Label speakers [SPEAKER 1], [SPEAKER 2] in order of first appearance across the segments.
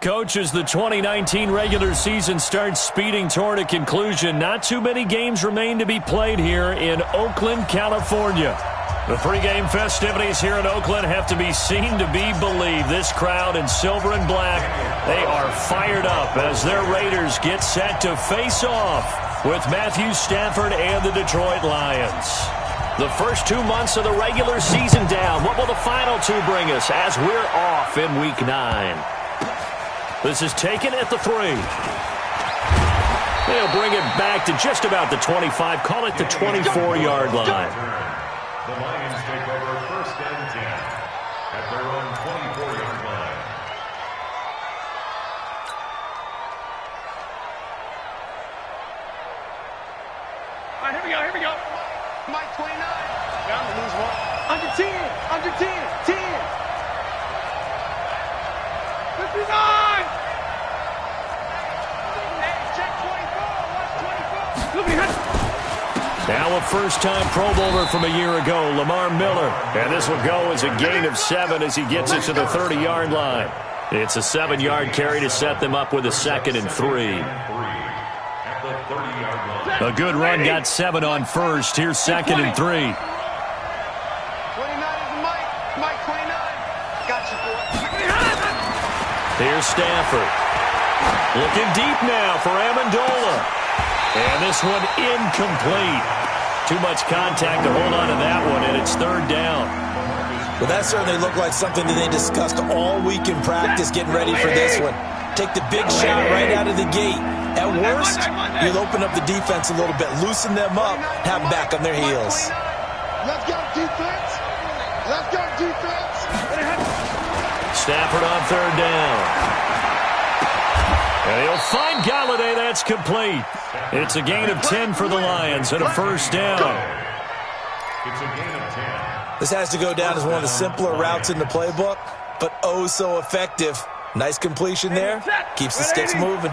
[SPEAKER 1] Coach, as the 2019 regular season starts speeding toward a conclusion, not too many games remain to be played here in Oakland, California. The pregame festivities here in Oakland have to be seen to be believed. This crowd in silver and black, they are fired up as their Raiders get set to face off with Matthew Stafford and the Detroit Lions. The first 2 months of the regular season down. What will the final two bring us as we're off in Week 9? This is taken at the 3. They'll bring it back to just about the 25. Call it the 24-yard line.
[SPEAKER 2] The Lions take over first and 10 at their own 24-yard line.
[SPEAKER 3] All right, here we go. Mike 29. Down to lose one. Under 10. 10. 59. Hey, check 24. Watch 24.
[SPEAKER 1] Now a first-time Pro Bowler from a year ago, Lamar Miller. And this will go as a gain of 7 as he gets it to the 30-yard line. It's a 7-yard carry to set them up with a 2nd and 3. A good run got 7 on first. Here's 2nd and 3.
[SPEAKER 3] 29 is Mike. Mike 29. Got you, boy.
[SPEAKER 1] Here's Stafford. Looking deep now for Amendola. And this one incomplete. Too much contact to hold on to that one, and it's 3rd down.
[SPEAKER 4] Well, that certainly looked like something that they discussed all week in practice, getting ready for this one. Take the big shot right out of the gate. At worst, you'll open up the defense a little bit, loosen them up, have them back on their heels.
[SPEAKER 3] Let's go, defense. Let's go, defense.
[SPEAKER 1] Stafford on 3rd down. And he'll find Galladay. That's complete. It's a gain of 10 for the Lions and a first down.
[SPEAKER 2] It's a gain of 10.
[SPEAKER 4] This has to go down as one of the simpler routes in the playbook, but oh so effective. Nice completion there. Keeps the sticks moving.
[SPEAKER 3] 54.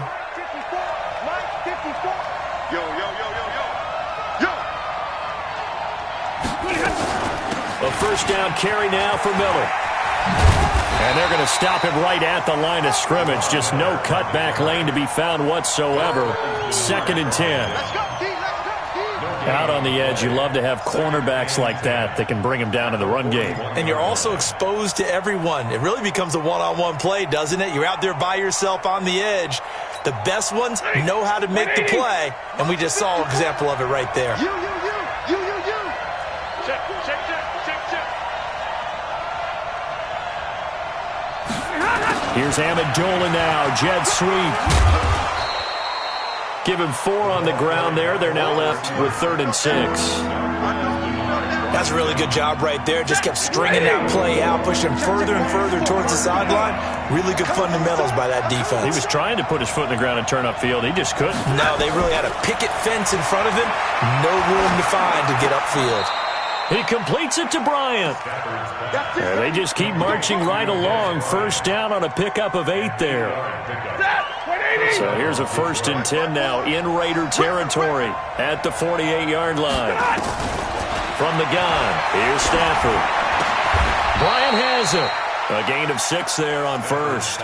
[SPEAKER 3] Mike 54. Yo.
[SPEAKER 1] A first down carry now for Miller. And they're going to stop him right at the line of scrimmage. Just no cutback lane to be found whatsoever. 2nd and 10. Out on the edge, you love to have cornerbacks like that can bring him down in the run game.
[SPEAKER 4] And you're also exposed to everyone. It really becomes a one-on-one play, doesn't it? You're out there by yourself on the edge. The best ones know how to make the play, and we just saw an example of it right there.
[SPEAKER 3] You. Check.
[SPEAKER 1] Here's Amendola now. Jet sweep. Give him 4 on the ground there. They're now left with 3rd and 6.
[SPEAKER 4] That's a really good job right there. Just kept stringing that play out, pushing further and further towards the sideline. Really good fundamentals by that defense.
[SPEAKER 1] He was trying to put his foot in the ground and turn upfield. He just couldn't.
[SPEAKER 4] No, they really had a picket fence in front of him. No room to find to get upfield.
[SPEAKER 1] He completes it to Bryant. And they just keep marching right along. First down on a pickup of 8 there. So here's a 1st and 10 now in Raider territory at the 48-yard line. From the gun, here's Stafford. Bryant has it. A gain of 6 there on first.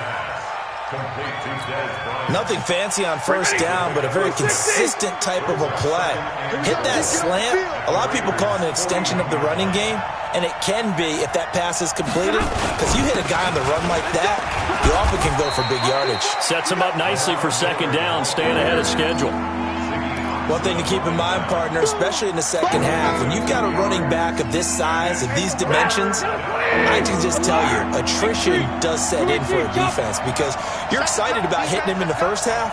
[SPEAKER 4] Nothing fancy on first down, but a very consistent type of a play. Hit that slant. A lot of people call it an extension of the running game, and it can be if that pass is completed, because you hit a guy on the run like that, you often can go for big yardage.
[SPEAKER 1] Sets him up nicely for 2nd down, staying ahead of schedule.
[SPEAKER 4] One thing to keep in mind, partner, especially in the second half, when you've got a running back of this size, of these dimensions, I can just tell you, attrition does set in for a defense because you're excited about hitting him in the first half.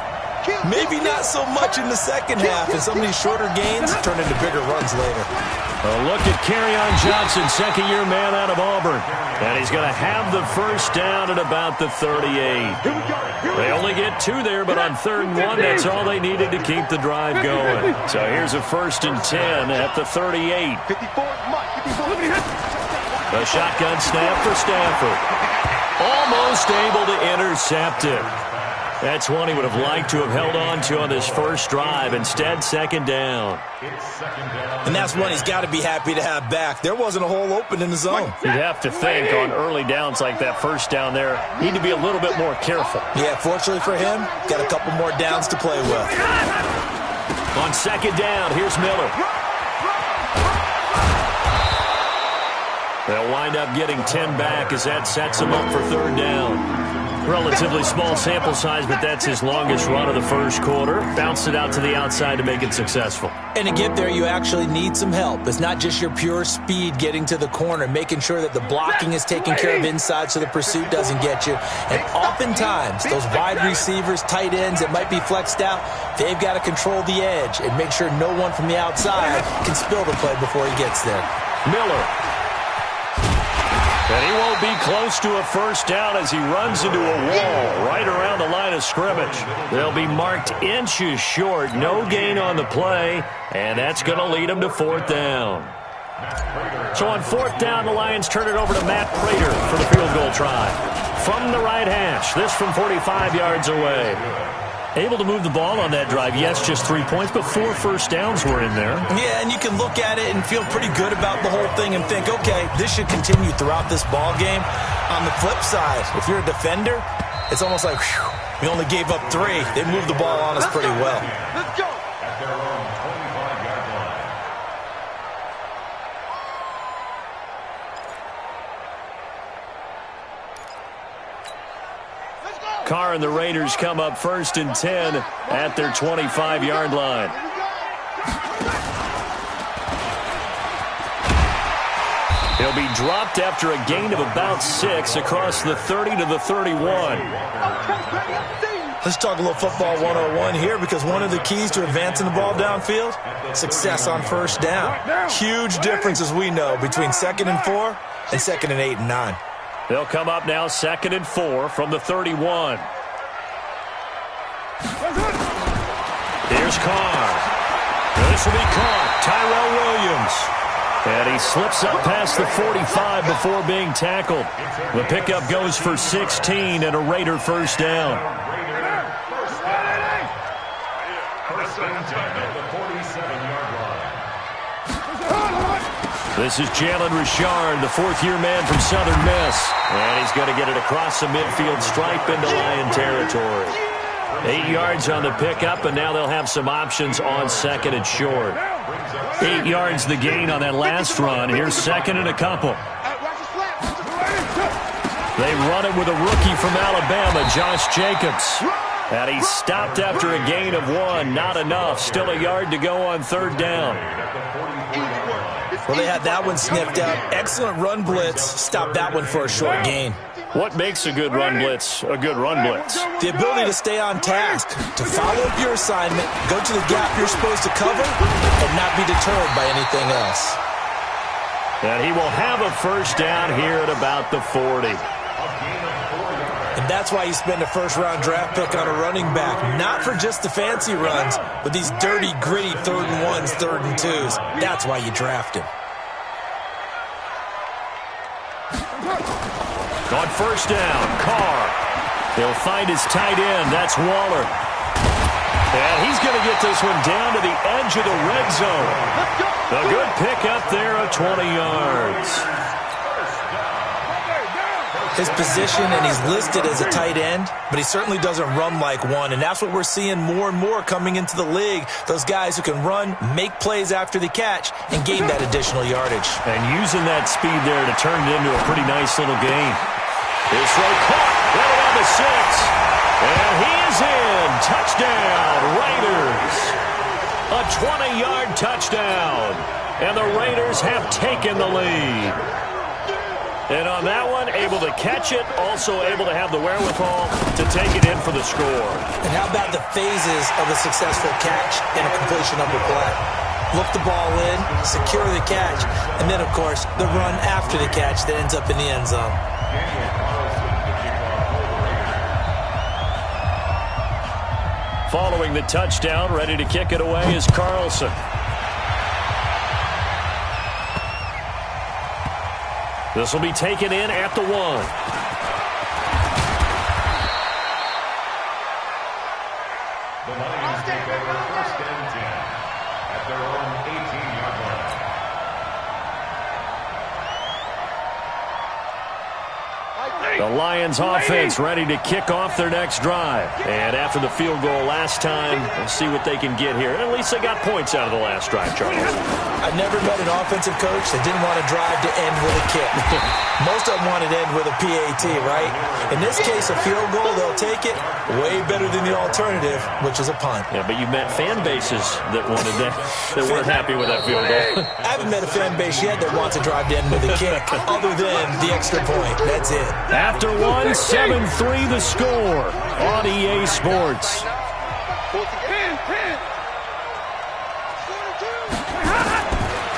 [SPEAKER 4] Maybe not so much in the second half, and some of these shorter gains turn into bigger runs later.
[SPEAKER 1] A look at Kerryon Johnson, 2nd-year man out of Auburn. And he's going to have the first down at about the 38. They only get 2 there, but on 3rd and 1, that's all they needed to keep the drive going. So here's a 1st and 10 at the 38. A shotgun snap for Stafford. Almost able to intercept it. That's one he would have liked to have held on to on this first drive. Instead, second down.
[SPEAKER 4] And that's one he's got to be happy to have back. There wasn't a hole open in the zone.
[SPEAKER 1] You'd have to think on early downs like that first down there, need to be a little bit more careful.
[SPEAKER 4] Yeah, fortunately for him, got a couple more downs to play with.
[SPEAKER 1] On second down, here's Miller. They'll wind up getting 10 back as that sets him up for third down. Relatively small sample size, but that's his longest run of the first quarter. Bounced it out to the outside to make it successful.
[SPEAKER 4] And to get there, you actually need some help. It's not just your pure speed getting to the corner, making sure that the blocking is taken care of inside so the pursuit doesn't get you. And oftentimes, those wide receivers, tight ends that might be flexed out, they've got to control the edge and make sure no one from the outside can spill the play before he gets there.
[SPEAKER 1] Miller. And he won't be close to a first down as he runs into a wall right around the line of scrimmage. They'll be marked inches short. No gain on the play, and that's going to lead them to fourth down. So on fourth down, the Lions turn it over to Matt Prater for the field goal try. From the right hash, this from 45 yards away. Able to move the ball on that drive. Yes, just 3 points, but 4 first downs were in there.
[SPEAKER 4] Yeah, and you can look at it and feel pretty good about the whole thing and think, okay, this should continue throughout this ball game. On the flip side, if you're a defender, it's almost like, whew, we only gave up 3. They moved the ball on us pretty well.
[SPEAKER 3] Let's go.
[SPEAKER 2] At their own 25-yard line.
[SPEAKER 1] Carr and the Raiders come up first and 10 at their 25-yard line. He'll be dropped after a gain of about 6 across the 30 to the 31.
[SPEAKER 4] Let's talk a little football 101 here, because one of the keys to advancing the ball downfield, success on first down. Huge difference, as we know, between 2nd and 4 and 2nd and 8 and 9.
[SPEAKER 1] They'll come up now 2nd and 4 from the 31. Here's Carr. This will be caught. Tyrell Williams. And he slips up past the 45 before being tackled. The pickup goes for 16 and a Raider first down.
[SPEAKER 2] First and 10 at the 47-yard line.
[SPEAKER 1] This is Jalen Richard, the fourth-year man from Southern Miss. And he's going to get it across the midfield stripe into Lion territory. 8 yards on the pickup, and now they'll have some options on second and short. 8 yards the gain on that last run. Here's second and a couple. They run it with a rookie from Alabama, Josh Jacobs. And he stopped after a gain of 1. Not enough. Still a yard to go on third down.
[SPEAKER 4] Well, they had that one sniffed out. Excellent run blitz. Stopped that one for a short gain.
[SPEAKER 1] What makes a good run blitz a good run blitz?
[SPEAKER 4] The ability to stay on task, to follow up your assignment, go to the gap you're supposed to cover, and not be deterred by anything else.
[SPEAKER 1] And he will have a first down here at about the 40.
[SPEAKER 4] And that's why you spend a first-round draft pick on a running back. Not for just the fancy runs, but these dirty, gritty 3rd and 1s, 3rd and 2s. That's why you draft him.
[SPEAKER 1] On first down, Carr. He'll find his tight end. That's Waller. And he's going to get this one down to the edge of the red zone. A good pickup there of 20 yards.
[SPEAKER 4] His position, and he's listed as a tight end, but he certainly doesn't run like one, and that's what we're seeing more and more coming into the league. Those guys who can run, make plays after the catch, and gain that additional yardage.
[SPEAKER 1] And using that speed there to turn it into a pretty nice little gain. This throw caught, right on the 6. And he is in. Touchdown, Raiders. A 20-yard touchdown. And the Raiders have taken the lead. And on that one, able to catch it, also able to have the wherewithal to take it in for the score.
[SPEAKER 4] And how about the phases of a successful catch and a completion of a play? Look the ball in, secure the catch, and then, of course, the run after the catch that ends up in the end zone.
[SPEAKER 1] Following the touchdown, ready to kick it away is Carlson. This will be taken in at the 1. The Lions offense ready to kick off their next drive. And after the field goal last time, we'll see what they can get here. At least they got points out of the last drive, Charles.
[SPEAKER 4] I've never met an offensive coach that didn't want to drive to end with a kick. Most of them wanted to end with a PAT, right? In this case, a field goal, they'll take it. Way better than the alternative, which is a punt.
[SPEAKER 1] Yeah, but you met fan bases that wanted that weren't happy with that field goal.
[SPEAKER 4] I haven't met a fan base yet that wants to drive to end with a kick, other than the extra point. That's it.
[SPEAKER 1] After one, 7-3 the score on EA Sports.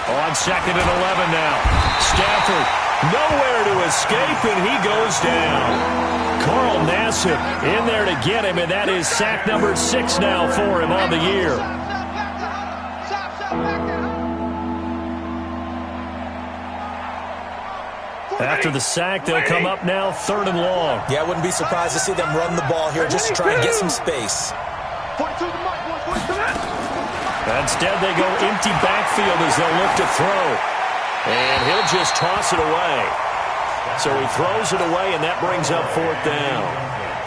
[SPEAKER 1] On 2nd and 11 now. Stafford nowhere to escape, and he goes down. Carl Nassib in there to get him, and that is sack number 6 now for him on the year. After the sack, they'll come up now 3rd and long.
[SPEAKER 4] Yeah, I wouldn't be surprised to see them run the ball here just to try and get some space.
[SPEAKER 1] Instead, they go empty backfield as they'll look to throw. And he'll just toss it away. So he throws it away, and that brings up 4th down.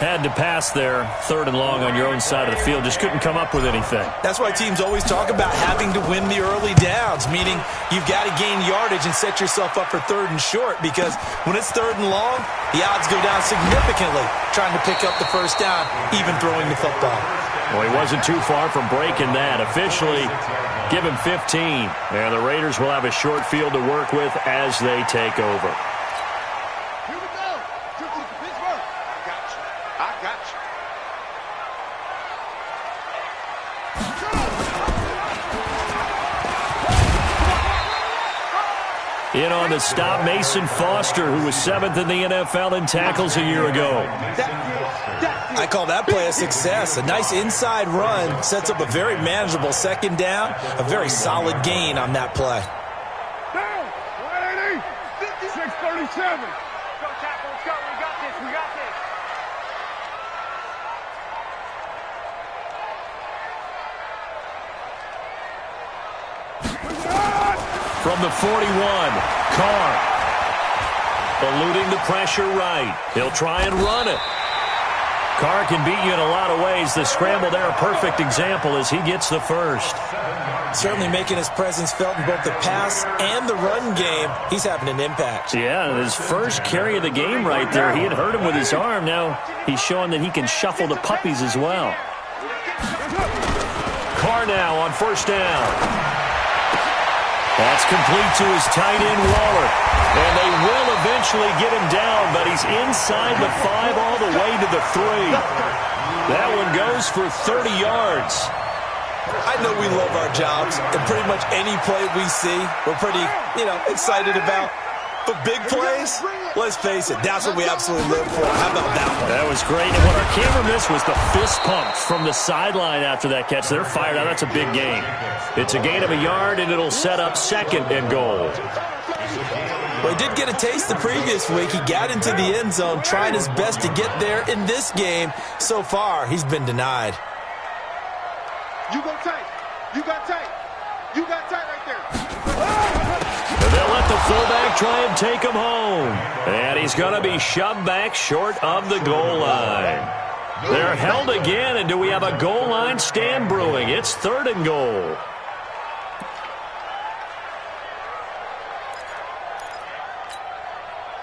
[SPEAKER 1] Had to pass there, 3rd and long on your own side of the field. Just couldn't come up with anything.
[SPEAKER 4] That's why teams always talk about having to win the early downs, meaning you've got to gain yardage and set yourself up for 3rd and short, because when it's 3rd and long, the odds go down significantly trying to pick up the first down, even throwing the football.
[SPEAKER 1] Well, he wasn't too far from breaking that. Officially, give him 15. And the Raiders will have a short field to work with as they take over. In on the stop, Mason Foster, who was 7th in the NFL in tackles a year ago.
[SPEAKER 4] I call that play a success. A nice inside run sets up a very manageable 2nd down. A very solid gain on that play.
[SPEAKER 3] Down, 180, 637. Go, tackle, let's go. We got this, we got this.
[SPEAKER 1] From the 41, Carr. Eluding the pressure right. He'll try and run it. Carr can beat you in a lot of ways. The scramble there, a perfect example as he gets the first.
[SPEAKER 4] Certainly making his presence felt in both the pass and the run game. He's having an impact.
[SPEAKER 1] Yeah, his first carry of the game right there. He had hurt him with his arm. Now he's showing that he can shuffle the puppies as well. Carr now on 1st down. That's complete to his tight end, Waller. And they will eventually get him down, but he's inside the 5 all the way to the 3. That one goes for 30 yards.
[SPEAKER 4] I know we love our jobs, and pretty much any play we see, we're pretty, excited about. But big plays, let's face it, that's what we absolutely live for. How about that one?
[SPEAKER 1] That was great. And what our camera missed was the fist pumps from the sideline after that catch. They're fired out. That's a big gain. It's a gain of a yard, and it'll set up 2nd and goal.
[SPEAKER 4] Well, he did get a taste the previous week. He got into the end zone, trying his best to get there in this game. So far, he's been denied.
[SPEAKER 3] You go tight. You got tight. You got tight right there.
[SPEAKER 1] And they'll let the fullback try and take him home. And he's going to be shoved back short of the goal line. They're held again, and do we have a goal line stand brewing? It's 3rd and goal.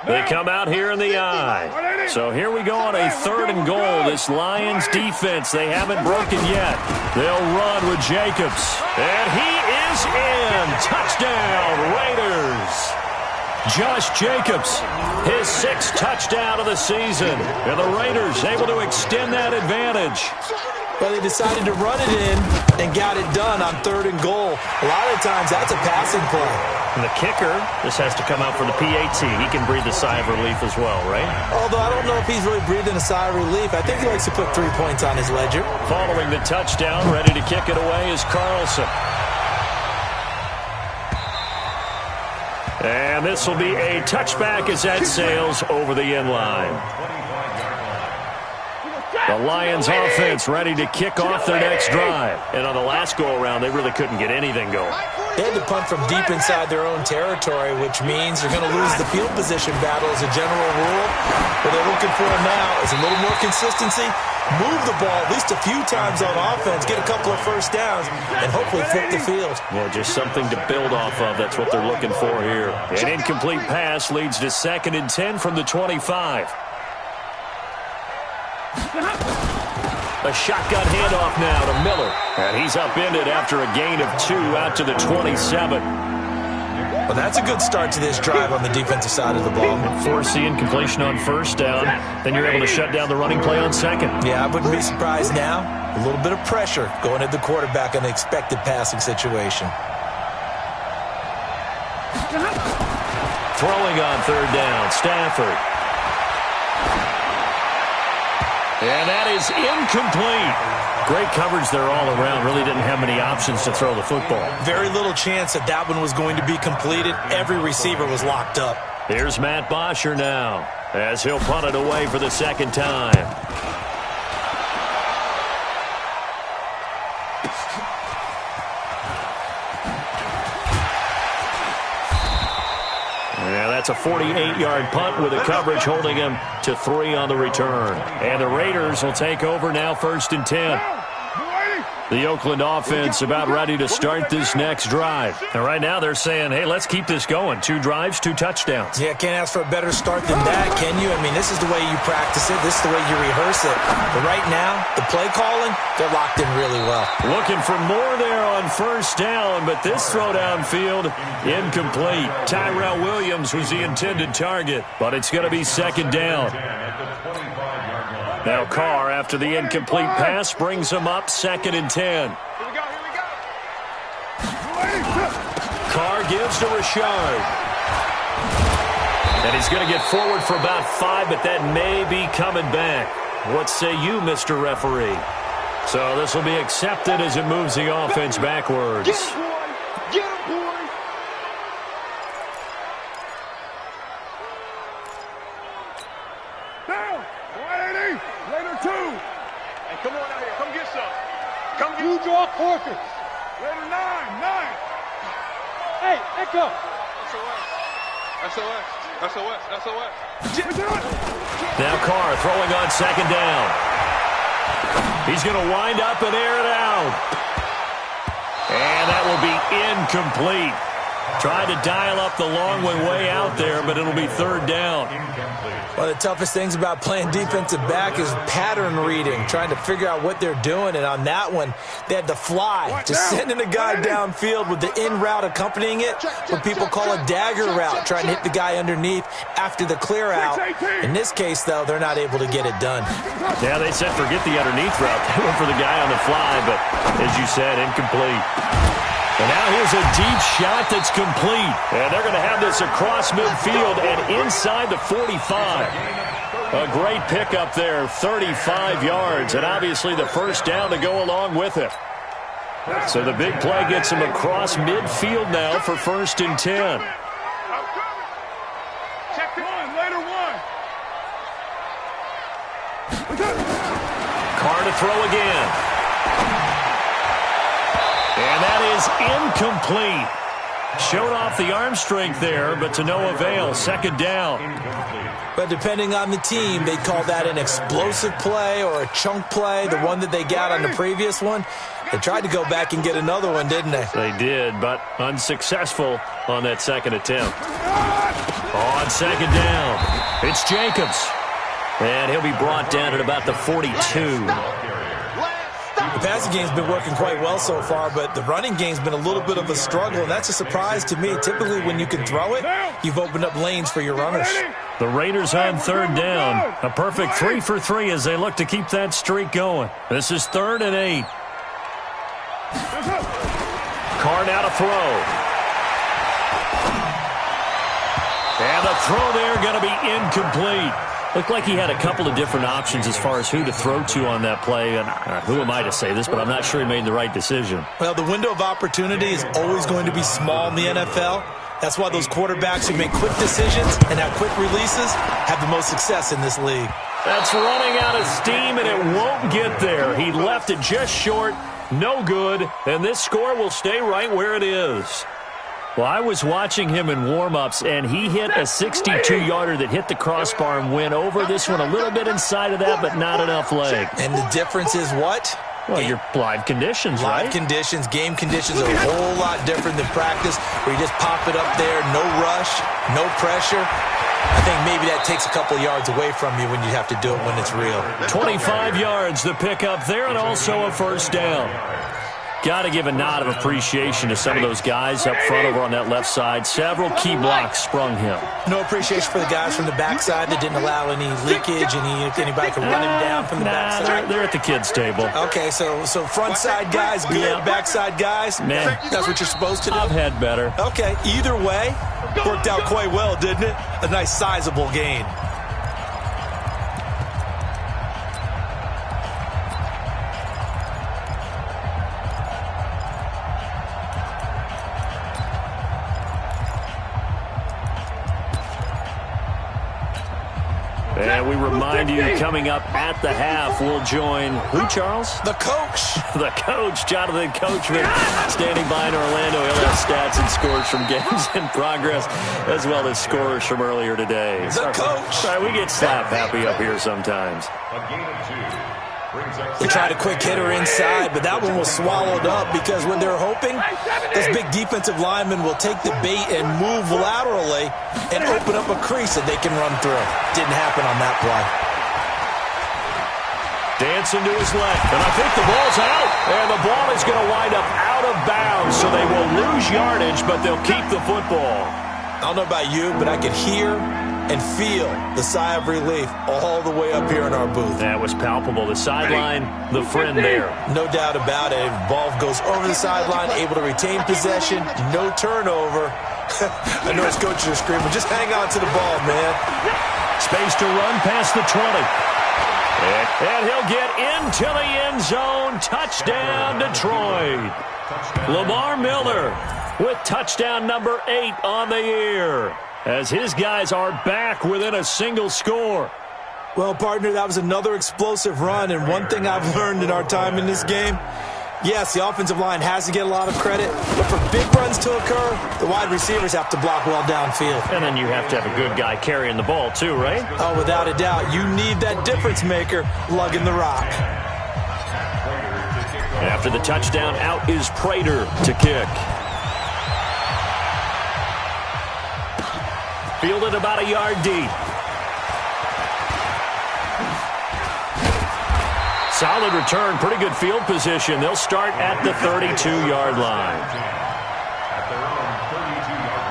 [SPEAKER 1] They come out here in the eye. So here we go on a 3rd and goal. This Lions defense, they haven't broken yet. They'll run with Jacobs. And he is in. Touchdown, Raiders. Josh Jacobs, his 6th touchdown of the season. And the Raiders able to extend that advantage.
[SPEAKER 4] Well, they decided to run it in and got it done on 3rd and goal. A lot of times, that's a passing play.
[SPEAKER 1] And the kicker, this has to come out for the PAT. He can breathe a sigh of relief as well, right?
[SPEAKER 4] Although I don't know if he's really breathing a sigh of relief. I think he likes to put 3 points on his ledger.
[SPEAKER 1] Following the touchdown, ready to kick it away is Carlson. And this will be a touchback as that sails over the end line. The Lions offense ready to kick off their next drive. And on the last go-around, they really couldn't get anything going.
[SPEAKER 4] They had to punt from deep inside their own territory, which means they're going to lose the field position battle as a general rule. What they're looking for now is a little more consistency, move the ball at least a few times on offense, get a couple of first downs, and hopefully flip the field.
[SPEAKER 1] Yeah, just something to build off of. That's what they're looking for here. An incomplete pass leads to 2nd and 10 from the 25. A shotgun handoff now to Miller. And he's upended after a gain of 2 out to the 27.
[SPEAKER 4] Well, that's a good start to this drive on the defensive side of the ball.
[SPEAKER 1] Force the incompletion on 1st down. Then you're able to shut down the running play on 2nd.
[SPEAKER 4] Yeah, I wouldn't be surprised now. A little bit of pressure going at the quarterback in an expected passing situation.
[SPEAKER 1] Throwing on 3rd down, Stafford. And that is incomplete. Great coverage there all around. Really didn't have many options to throw the football.
[SPEAKER 4] Very little chance that that one was going to be completed. Every receiver was locked up.
[SPEAKER 1] Here's Matt Bosher now as he'll punt it away for the 2nd time. Yeah, that's a 48-yard punt with a coverage holding him to 3 on the return. And the Raiders will take over now 1st and 10. The Oakland offense about ready to start this next drive. And right now they're saying, hey, let's keep this going. 2 drives, 2 touchdowns.
[SPEAKER 4] Yeah, can't ask for a better start than that, can you? I mean, this is the way you practice it. This is the way you rehearse it. But right now, the play calling, they're locked in really well.
[SPEAKER 1] Looking for more there on 1st down, but this throw downfield, incomplete. Tyrell Williams was the intended target, but it's going to be 2nd down. Now Carr, after the incomplete pass, brings him up 2nd and 10.
[SPEAKER 3] Here we go.
[SPEAKER 1] Carr gives to Rashard. And he's going to get forward for about 5, but that may be coming back. What say you, Mr. Referee? So this will be accepted as it moves the offense backwards.
[SPEAKER 3] Get him, boy. Get him, boy. Down. 180. Later 2. Hey, come on out here. Come get some. Come get you draw forfeits. Later 9. Hey, Echo. SOS.
[SPEAKER 1] Now Carr throwing on 2nd down. He's going to wind up and air it out. And that will be incomplete. Tried to dial up the long way out there, but it'll be 3rd down.
[SPEAKER 4] One of the toughest things about playing defensive back is pattern reading, trying to figure out what they're doing. And on that one, they had to fly, just sending a guy downfield with the in route accompanying it, what people call a dagger route, trying to hit the guy underneath after the clear out. In this case, though, they're not able to get it done.
[SPEAKER 1] Yeah, they said forget the underneath route. They went for the guy on the fly, but as you said, incomplete. And now here's a deep shot that's complete. And they're going to have this across midfield and inside the 45. A great pickup there, 35 yards, and obviously the 1st down to go along with it. So the big play gets him across midfield now for 1st and 10.
[SPEAKER 3] Check 1, later 1.
[SPEAKER 1] Carr to throw again. And that is incomplete. Showed off the arm strength there, but to no avail. 2nd down.
[SPEAKER 4] But depending on the team, they call that an explosive play or a chunk play, the one that they got on the previous one. They tried to go back and get another one, didn't they?
[SPEAKER 1] They did, but unsuccessful on that 2nd attempt. On 2nd down, it's Jacobs. And he'll be brought down at about the 42.
[SPEAKER 4] The passing game's been working quite well so far, but the running game's been a little bit of a struggle, and that's a surprise to me. Typically, when you can throw it, you've opened up lanes for your runners.
[SPEAKER 1] The Raiders on 3rd down. A perfect 3 for 3 as they look to keep that streak going. This is 3rd and 8. Carr now to throw. And the throw there going to be incomplete. Looked like he had a couple of different options as far as who to throw to on that play. And who am I to say this, but I'm not sure he made the right decision.
[SPEAKER 4] Well, the window of opportunity is always going to be small in the NFL. That's why those quarterbacks who make quick decisions and have quick releases have the most success in this league.
[SPEAKER 1] That's running out of steam, and it won't get there. He left it just short, no good, and this score will stay right where it is. Well, I was watching him in warm-ups, and he hit a 62-yarder that hit the crossbar and went over. This one a little bit inside of that, but not enough leg.
[SPEAKER 4] And the difference is what?
[SPEAKER 1] Well, your live conditions, right?
[SPEAKER 4] Live conditions, game conditions are a whole lot different than practice, where you just pop it up there, no rush, no pressure. I think maybe that takes a couple yards away from you when you have to do it when it's real.
[SPEAKER 1] 25 yards the pickup there, and also a first down. Got to give a nod of appreciation to some of those guys up front over on that left side. Several key blocks sprung him.
[SPEAKER 4] No appreciation for the guys from the backside that didn't allow any leakage, anybody could run him down from the backside.
[SPEAKER 1] They're at the kids' table.
[SPEAKER 4] Okay, so front side guys good, backside guys,
[SPEAKER 1] man,
[SPEAKER 4] that's what you're supposed to do.
[SPEAKER 1] I've had better.
[SPEAKER 4] Okay, either way, worked out quite well, didn't it? A nice sizable gain.
[SPEAKER 1] And we remind you, coming up at the half, we'll join who, Charles?
[SPEAKER 4] The coach.
[SPEAKER 1] The coach, Jonathan Coachman, standing by in Orlando. He'll have stats and scores from games in progress, as well as scores from earlier today.
[SPEAKER 4] The coach.
[SPEAKER 1] Sorry, we get slap happy up here sometimes.
[SPEAKER 2] A gain of 2.
[SPEAKER 4] They tried a quick hitter inside, but that one was swallowed up because when they're hoping, those big defensive linemen will take the bait and move laterally and open up a crease that they can run through. Didn't happen on that play.
[SPEAKER 1] Dancing to his left, and I think the ball's out. And the ball is going to wind up out of bounds, so they will lose yardage, but they'll keep the football.
[SPEAKER 4] I don't know about you, but I could hear and feel the sigh of relief all the way up here in our booth.
[SPEAKER 1] That was palpable. The sideline, the friend there.
[SPEAKER 4] No doubt about it. Ball goes over the sideline, able to retain possession, no turnover. I know his coaches are screaming, just hang on to the ball, man.
[SPEAKER 1] Space to run past the 20. And he'll get into the end zone. Touchdown, Detroit. Lamar Miller with touchdown number 8 on the year, as his guys are back within a single score.
[SPEAKER 4] Well, partner, that was another explosive run, and one thing I've learned in our time in this game, yes, the offensive line has to get a lot of credit, but for big runs to occur, the wide receivers have to block well downfield.
[SPEAKER 1] And then you have to have a good guy carrying the ball too, right?
[SPEAKER 4] Oh, without a doubt. You need that difference maker lugging the rock.
[SPEAKER 1] After the touchdown, out is Prater to kick. Fielded about a yard deep. Solid return, pretty good field position. They'll start at the 32-yard line.
[SPEAKER 2] At their own 32-yard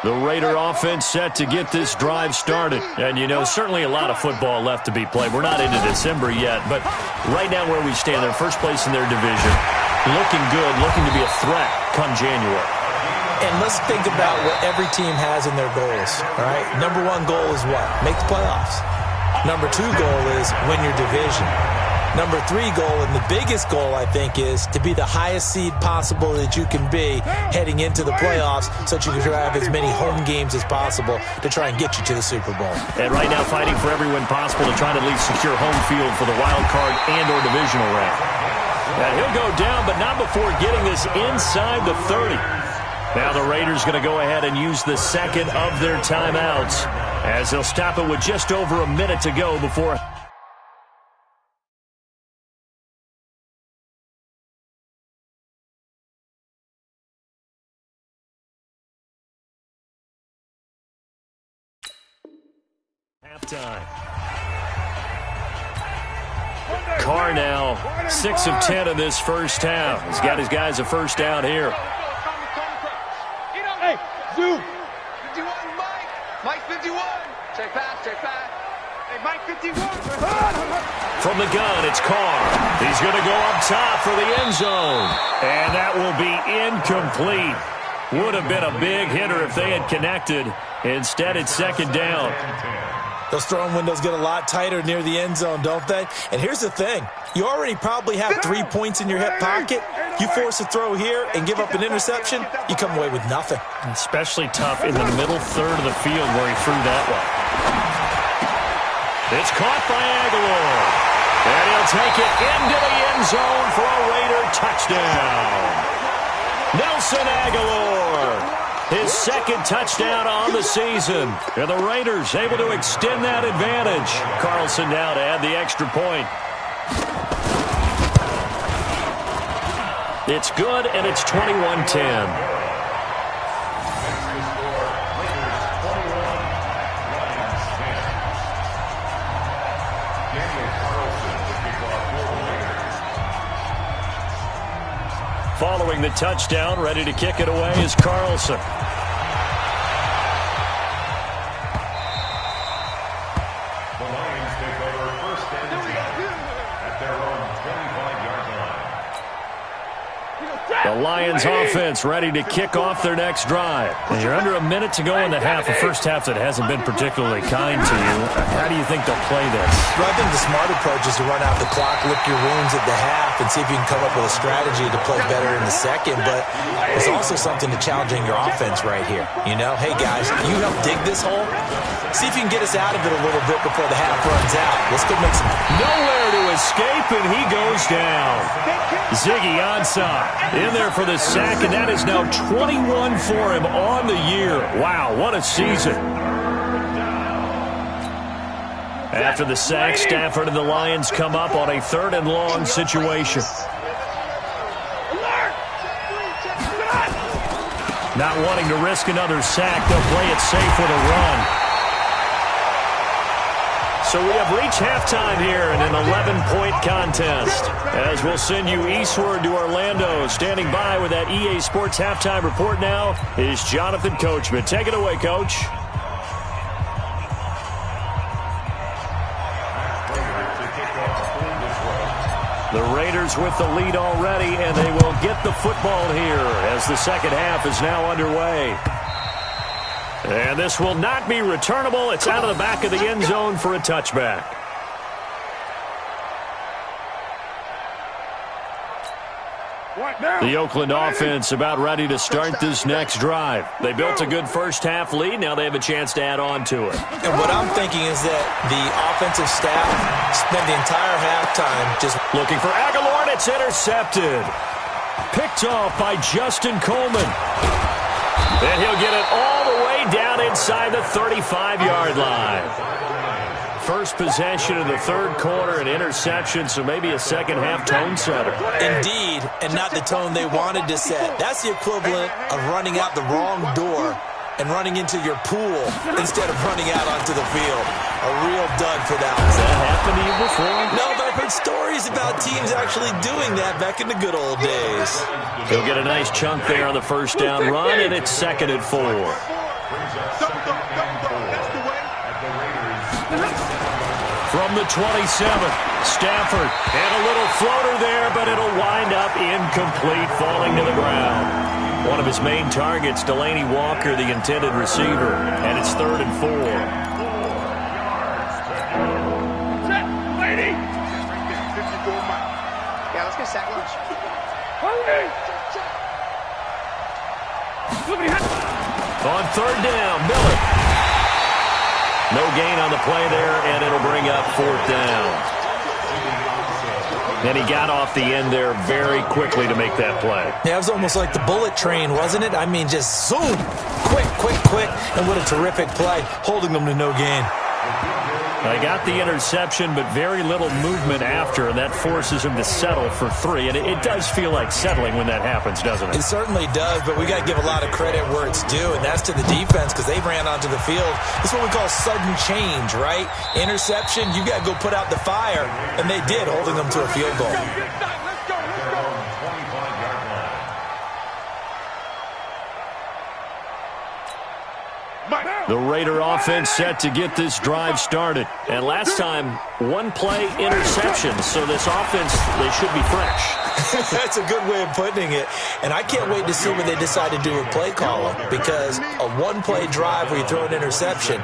[SPEAKER 2] line.
[SPEAKER 1] The Raider offense set to get this drive started. And, you know, certainly a lot of football left to be played. We're not into December yet, but right now where we stand, they're first place in their division. Looking good, looking to be a threat come January.
[SPEAKER 4] And let's think about what every team has in their goals, all right? Number 1 goal is what? Make the playoffs. Number 2 goal is win your division. Number 3 goal, and the biggest goal, I think, is to be the highest seed possible that you can be heading into the playoffs so that you can have as many home games as possible to try and get you to the Super Bowl.
[SPEAKER 1] And right now fighting for every win possible to try to at least secure home field for the wild card and or divisional round. And he'll go down, but not before getting this inside the 30. Now the Raiders going to go ahead and use the second of their timeouts, as they'll stop it with just over a minute to go before... halftime. Carr now 6 of 10 in this first half. He's got his guys a first down here.
[SPEAKER 3] Hey, Zoo.
[SPEAKER 5] 51, Mike. Mike 51. Check pass, check pass.
[SPEAKER 3] Hey, Mike 51.
[SPEAKER 1] From the gun, it's Carr. He's going to go up top for the end zone. And that will be incomplete. Would have been a big hitter if they had connected. Instead, it's second down.
[SPEAKER 4] Those throwing windows get a lot tighter near the end zone, don't they? And here's the thing. You already probably have 3 points in your hip pocket. You force a throw here and give up an interception, you come away with nothing.
[SPEAKER 1] Especially tough in the middle third of the field where he threw that one. It's caught by Aguilar. And he'll take it into the end zone for a Raider touchdown. Nelson Aguilar, his second touchdown on the season. And the Raiders able to extend that advantage. Carlson now to add the extra point. It's good, and it's 21-10. Following the touchdown, ready to kick it away is Carlson.
[SPEAKER 2] The Lions take over first and 10 at their own 25-yard line.
[SPEAKER 1] The Lions offense ready to kick off their next drive. And you're under a minute to go in the half, a first half that hasn't been particularly kind to you. How do you think they'll play this?
[SPEAKER 4] Well, I think the smart approach is to run out the clock, lick your wounds at the half, and see if you can come up with a strategy to play better in the second. But there's also something to challenging your offense right here. You know, hey, guys, you help dig this hole. See if you can get us out of it a little bit before the half runs out. Let's go make some...
[SPEAKER 1] Nowhere to escape, and he goes down. Ziggy Ansah in there for the sack, and that is now 21 for him on the year. Wow, what a season. After the sack, Stafford and the Lions come up on a 3rd and long situation. Not wanting to risk another sack, they'll play it safe with a run. So we have reached halftime here in an 11-point contest. As we'll send you eastward to Orlando. Standing by with that EA Sports halftime report now is Jonathan Coachman. Take it away, Coach. The Raiders with the lead already, and they will get the football here as the second half is now underway. And this will not be returnable. It's out of the back of the end zone for a touchback. The Oakland offense about ready to start this next drive. They built a good first half lead. Now they have a chance to add on to it.
[SPEAKER 4] And what I'm thinking is that the offensive staff spent the entire halftime just
[SPEAKER 1] looking for Aguilar, and it's intercepted. Picked off by Justin Coleman. And he'll get it all the way down inside the 35-yard line. First possession of the third quarter, an interception, so maybe a second-half tone setter.
[SPEAKER 4] Indeed, and not the tone they wanted to set. That's the equivalent of running out the wrong door and running into your pool instead of running out onto the field. A real dud for that one.
[SPEAKER 1] Has that happened to you before?
[SPEAKER 4] No, but I've heard stories about teams actually doing that back in the good old days.
[SPEAKER 1] He'll get a nice chunk there on the first down run, and it's 2nd and 4. From the 27, Stafford, and a little floater there, but it'll wind up incomplete, falling to the ground. One of his main targets, Delaney Walker, the intended receiver, and it's 3rd and 4.
[SPEAKER 5] Yeah, let's get sack lunch.
[SPEAKER 1] On 3rd down, Miller. No gain on the play there, and it'll bring up 4th down. And he got off the end there very quickly to make that play.
[SPEAKER 4] Yeah, it was almost like the bullet train, wasn't it? I mean, just zoom, quick, and what a terrific play, holding them to no gain.
[SPEAKER 1] They got the interception, but very little movement after, and that forces him to settle for 3. And it does feel like settling when that happens, doesn't it?
[SPEAKER 4] It certainly does, but we got to give a lot of credit where it's due, and that's to the defense because they ran onto the field. It's what we call sudden change, right? Interception, you got to go put out the fire, and they did, holding them to a field goal.
[SPEAKER 1] The Raider offense set to get this drive started. And last time, 1-play interception. So this offense, they should be fresh.
[SPEAKER 4] That's a good way of putting it. And I can't wait to see what they decide to do with play calling. Because a 1-play drive where you throw an interception,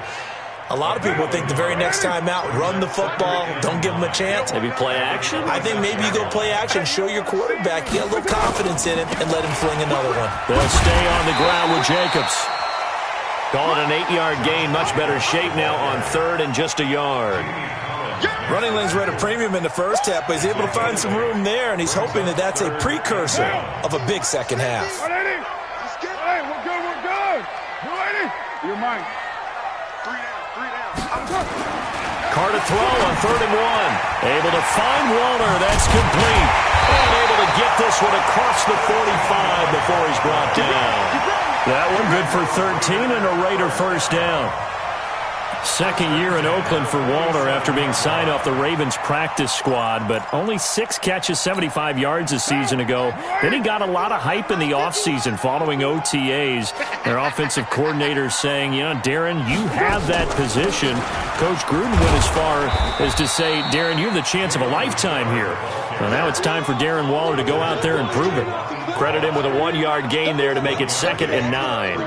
[SPEAKER 4] a lot of people think the very next time out, run the football, don't give them a chance.
[SPEAKER 1] Maybe play action?
[SPEAKER 4] I think maybe you go play action, show your quarterback, get a little confidence in him, and let him fling another one.
[SPEAKER 1] They'll stay on the ground with Jacobs. Call it an 8-yard gain. Much better shape now on 3rd and just a yard.
[SPEAKER 4] Running lanes were at a premium in the first half, but he's able to find some room there, and he's hoping that that's a precursor of a big second half.
[SPEAKER 3] Hey, we're good. You ready? You're mine.
[SPEAKER 5] 3 down.
[SPEAKER 1] Carr to throw on 3rd and 1. Able to find Walter. That's complete. And able to get this one across the 45 before he's brought down. That one good for 13 and a Raider first down. Second year in Oakland for Walter after being signed off the Ravens practice squad, but only 6 catches, 75 yards a season ago. Then he got a lot of hype in the offseason following OTAs. Their offensive coordinators saying, you know, Darren, you have that position. Coach Gruden went as far as to say, Darren, you have the chance of a lifetime here. Well, now it's time for Darren Waller to go out there and prove it. Credit him with a 1-yard gain there to make it 2nd and 9.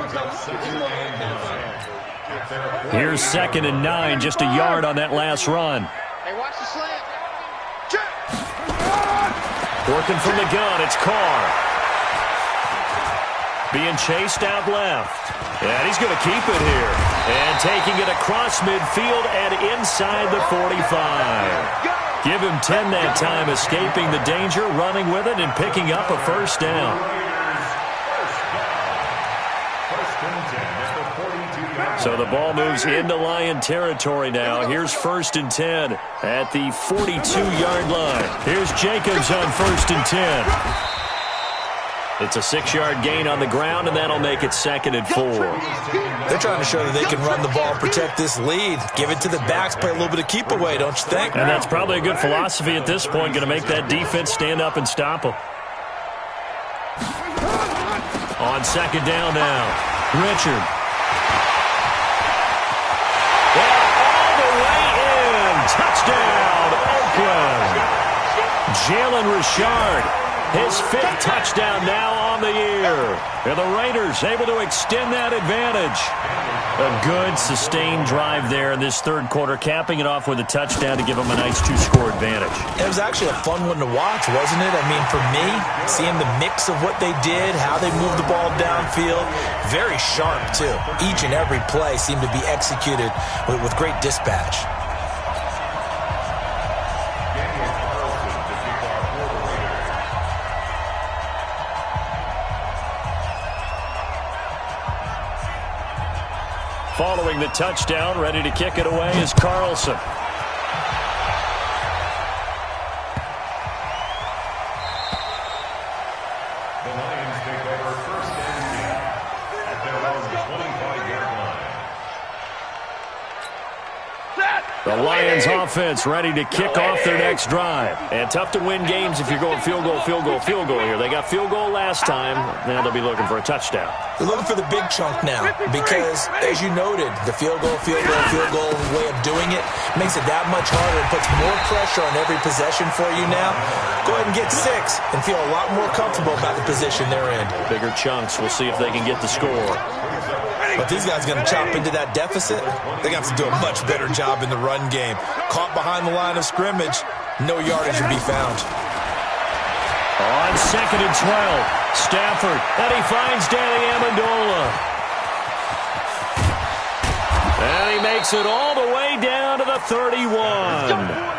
[SPEAKER 1] Here's 2nd and 9, just a yard on that last run.
[SPEAKER 5] Hey, watch the slant.
[SPEAKER 1] Working from the gun, it's Carr. Being chased out left. And he's going to keep it here. And taking it across midfield and inside the 45. Give him 10 that time, escaping the danger, running with it, and picking up a first down. So the ball moves into Lion territory now. Here's 1st and 10 at the 42-yard line. Here's Jacobs on 1st and 10. It's a 6-yard gain on the ground, and that'll make it 2nd and 4.
[SPEAKER 4] They're trying to show that they can run the ball and protect this lead. Give it to the backs, play a little bit of keep away, don't you think?
[SPEAKER 1] And that's probably a good philosophy at this point, going to make that defense stand up and stop them. On 2nd down now, Richard. Touchdown, Oakland. Jalen Richard, his 5th touchdown now on the year. And the Raiders able to extend that advantage. A good, sustained drive there in this 3rd quarter, capping it off with a touchdown to give them a nice 2-score advantage.
[SPEAKER 4] It was actually a fun one to watch, wasn't it? I mean, for me, seeing the mix of what they did, how they moved the ball downfield, very sharp, too. Each and every play seemed to be executed with great dispatch.
[SPEAKER 1] Following the touchdown, ready to kick it away is Carlson.
[SPEAKER 2] The Lions take over 1st and 10 at their own 25-yard line.
[SPEAKER 1] The Lions offense ready to kick off their next drive. And tough to win games if you're going field goal here. They got field goal last time. Now they'll be looking for a touchdown.
[SPEAKER 4] They're looking for the big chunk now because, as you noted, the field goal way of doing it makes it that much harder and puts more pressure on every possession for you now. Go ahead and get 6 and feel a lot more comfortable about the position they're in.
[SPEAKER 1] Bigger chunks. We'll see if they can get the score.
[SPEAKER 4] But these guys are going to chop into that deficit. They're going to have to do a much better job in the run game. Caught behind the line of scrimmage, no yardage to be found.
[SPEAKER 1] On 2nd and 12, Stafford, and he finds Danny Amendola. And he makes it all the way down to the 31.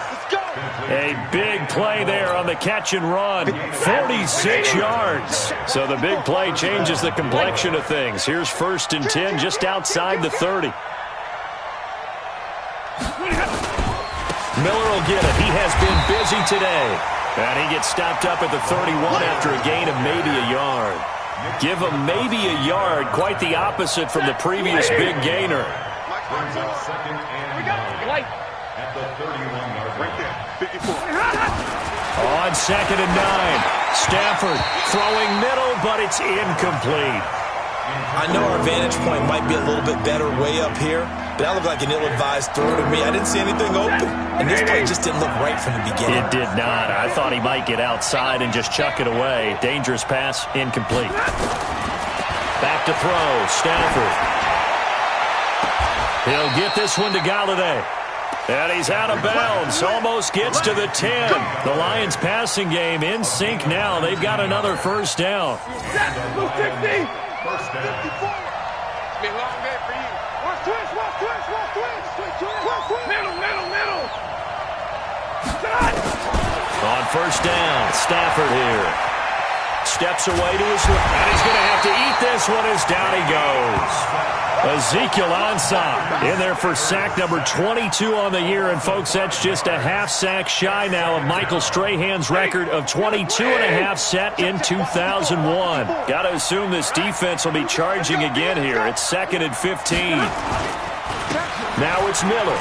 [SPEAKER 1] A big play there on the catch and run, 46 yards. So the big play changes the complexion of things. Here's 1st and 10 just outside the 30. Miller will get it. He has been busy today. And he gets stopped up at the 31 after a gain of maybe a yard. Give him maybe a yard, quite the opposite from the previous big gainer.
[SPEAKER 2] Brings up 2nd and 9 at the 31-yard line.
[SPEAKER 3] 54.
[SPEAKER 1] On 2nd and 9, Stafford throwing middle, but it's incomplete.
[SPEAKER 4] I know our vantage point might be a little bit better way up here, but that looked like an ill-advised throw to me. I didn't see anything open, and this play just didn't look right from the beginning.
[SPEAKER 1] It did not. I thought he might get outside and just chuck it away. Dangerous pass, incomplete. Back to throw, Stafford. He'll get this one to Galladay. And he's out of bounds. Almost gets to the 10. The Lions passing game in sync now. They've got another first down.
[SPEAKER 3] First down. 54. It's been a long day for you. Watch twist. Middle.
[SPEAKER 1] On first down, Stafford here. Steps away to his left, and he's going to have to eat this one as down he goes. Ezekiel Ansah in there for sack number 22 on the year. And, folks, that's just a half sack shy now of Michael Strahan's record of 22.5 set in 2001. Got to assume this defense will be charging again here. It's 2nd and 15. Now it's Miller.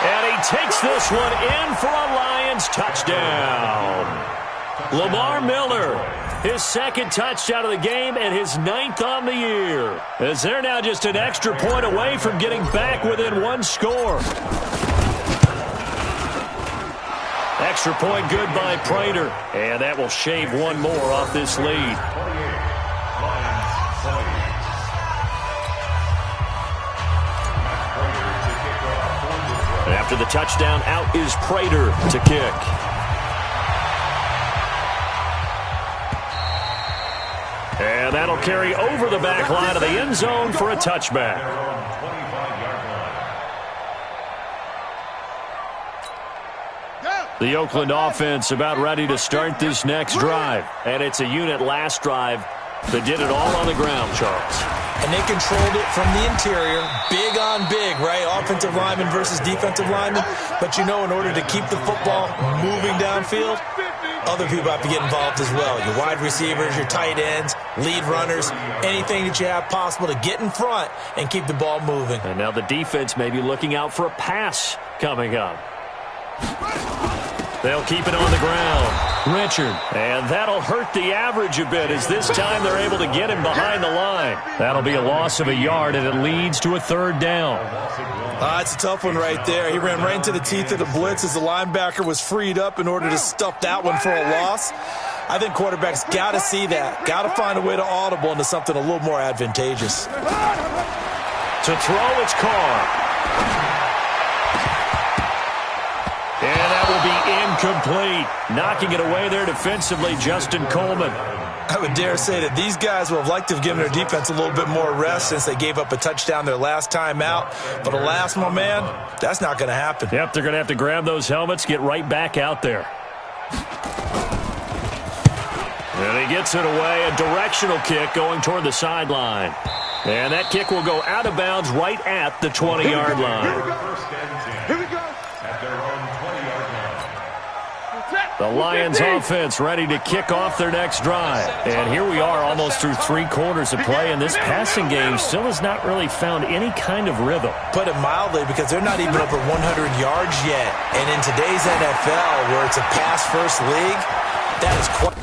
[SPEAKER 1] And he takes this one in for a Lions touchdown. Lamar Miller, his 2nd touchdown of the game and his 9th on the year. As they're now just an extra point away from getting back within 1 score. Extra point good by Prater. And that will shave 1 more off this lead. And after the touchdown, out is Prater to kick. And that'll carry over the back line of the end zone for a touchback. The Oakland offense about ready to start this next drive. And it's a unit last drive that did it all on the ground, Charles.
[SPEAKER 4] And they controlled it from the interior. Big on big, right? Offensive lineman versus defensive lineman. But, you know, in order to keep the football moving downfield, other people have to get involved as well. Your wide receivers, your tight ends, lead runners, anything that you have possible to get in front and keep the ball moving.
[SPEAKER 1] And now the defense may be looking out for a pass coming up. They'll keep it on the ground. Richard. And that'll hurt the average a bit as this time they're able to get him behind the line. That'll be a loss of a yard, and it leads to a 3rd down.
[SPEAKER 4] It's a tough one right there. He ran right into the teeth of the blitz as the linebacker was freed up in order to stuff that one for a loss. I think quarterbacks got to see that. Got to find a way to audible into something a little more advantageous.
[SPEAKER 1] To throw, it's Carr. And that will be incomplete. Knocking it away there defensively, Justin Coleman.
[SPEAKER 4] I would dare say that these guys would have liked to have given their defense a little bit more rest since they gave up a touchdown their last time out. But alas, my man, that's not going to happen.
[SPEAKER 1] Yep, they're going to have to grab those helmets, get right back out there. And he gets it away, a directional kick going toward the sideline. And that kick will go out of bounds right at the 20-yard line.
[SPEAKER 2] Here we go. At their own 20-yard line.
[SPEAKER 1] The Lions offense ready to kick off their next drive. And here we are almost through 3 quarters of play, and this passing game still has not really found any kind of rhythm.
[SPEAKER 4] Put it mildly, because they're not even over 100 yards yet. And in today's NFL, where it's a pass-first league, that is quite...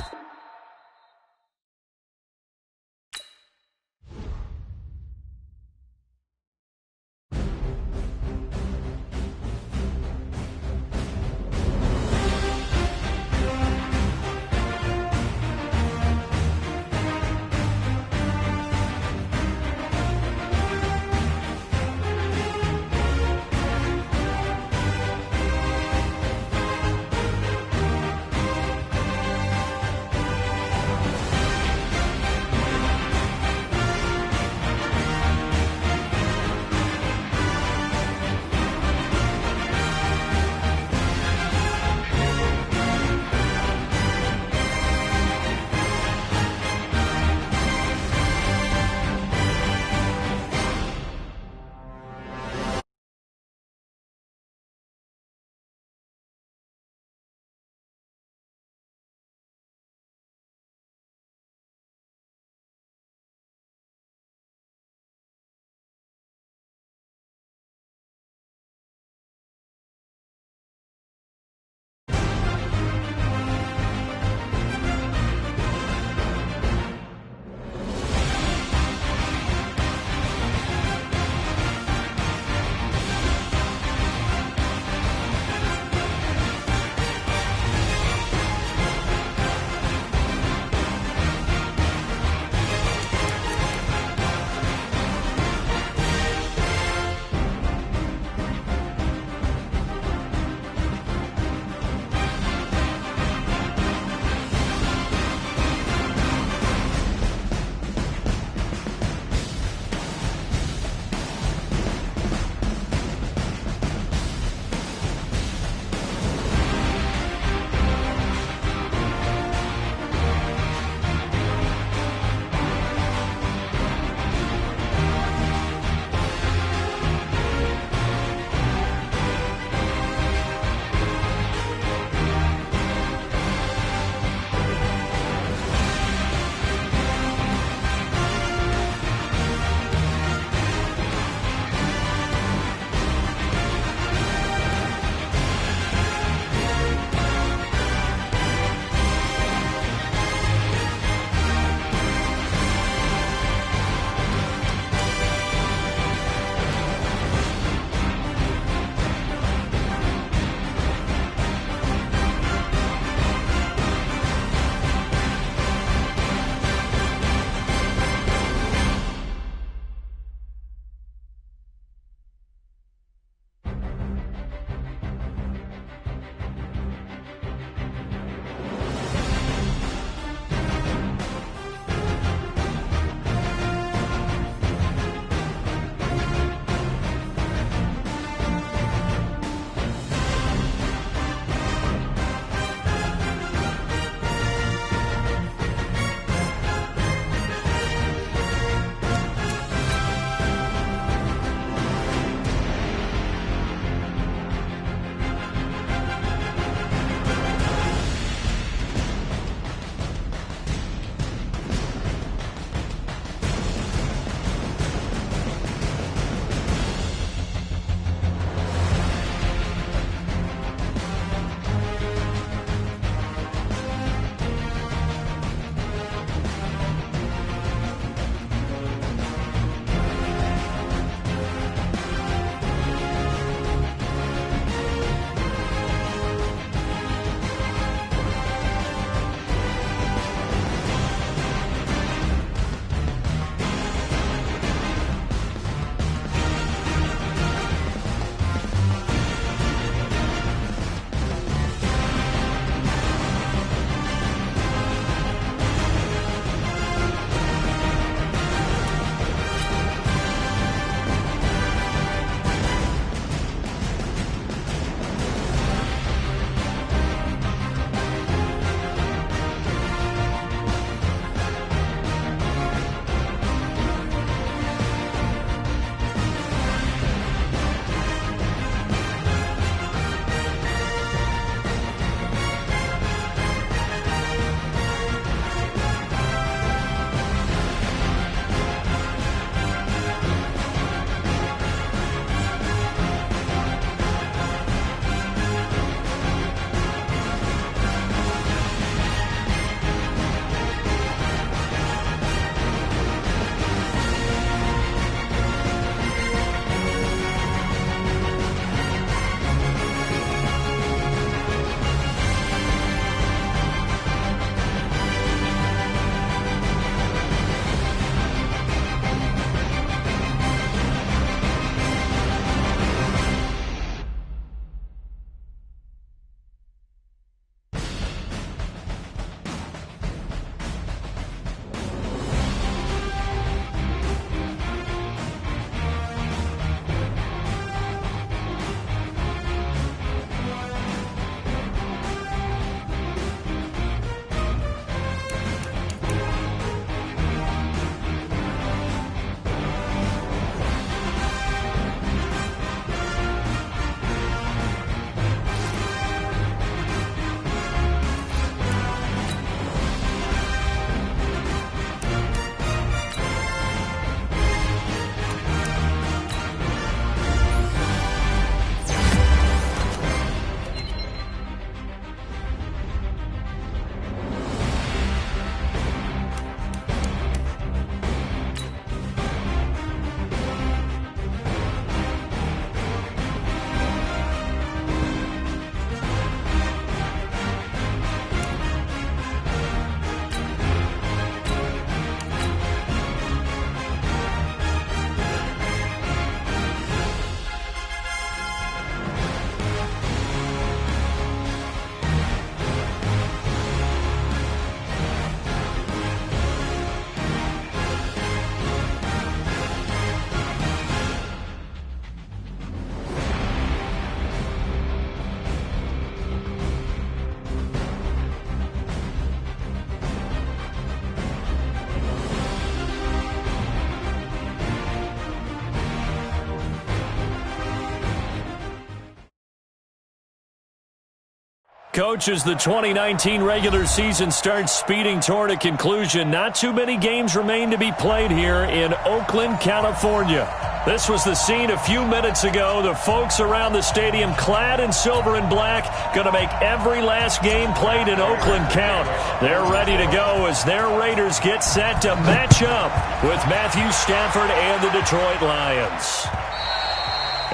[SPEAKER 1] Coach, as the 2019 regular season starts speeding toward a conclusion, not too many games remain to be played here in Oakland, California. This was the scene a few minutes ago. The folks around the stadium clad in silver and black going to make every last game played in Oakland count. They're ready to go as their Raiders get set to match up with Matthew Stafford and the Detroit Lions.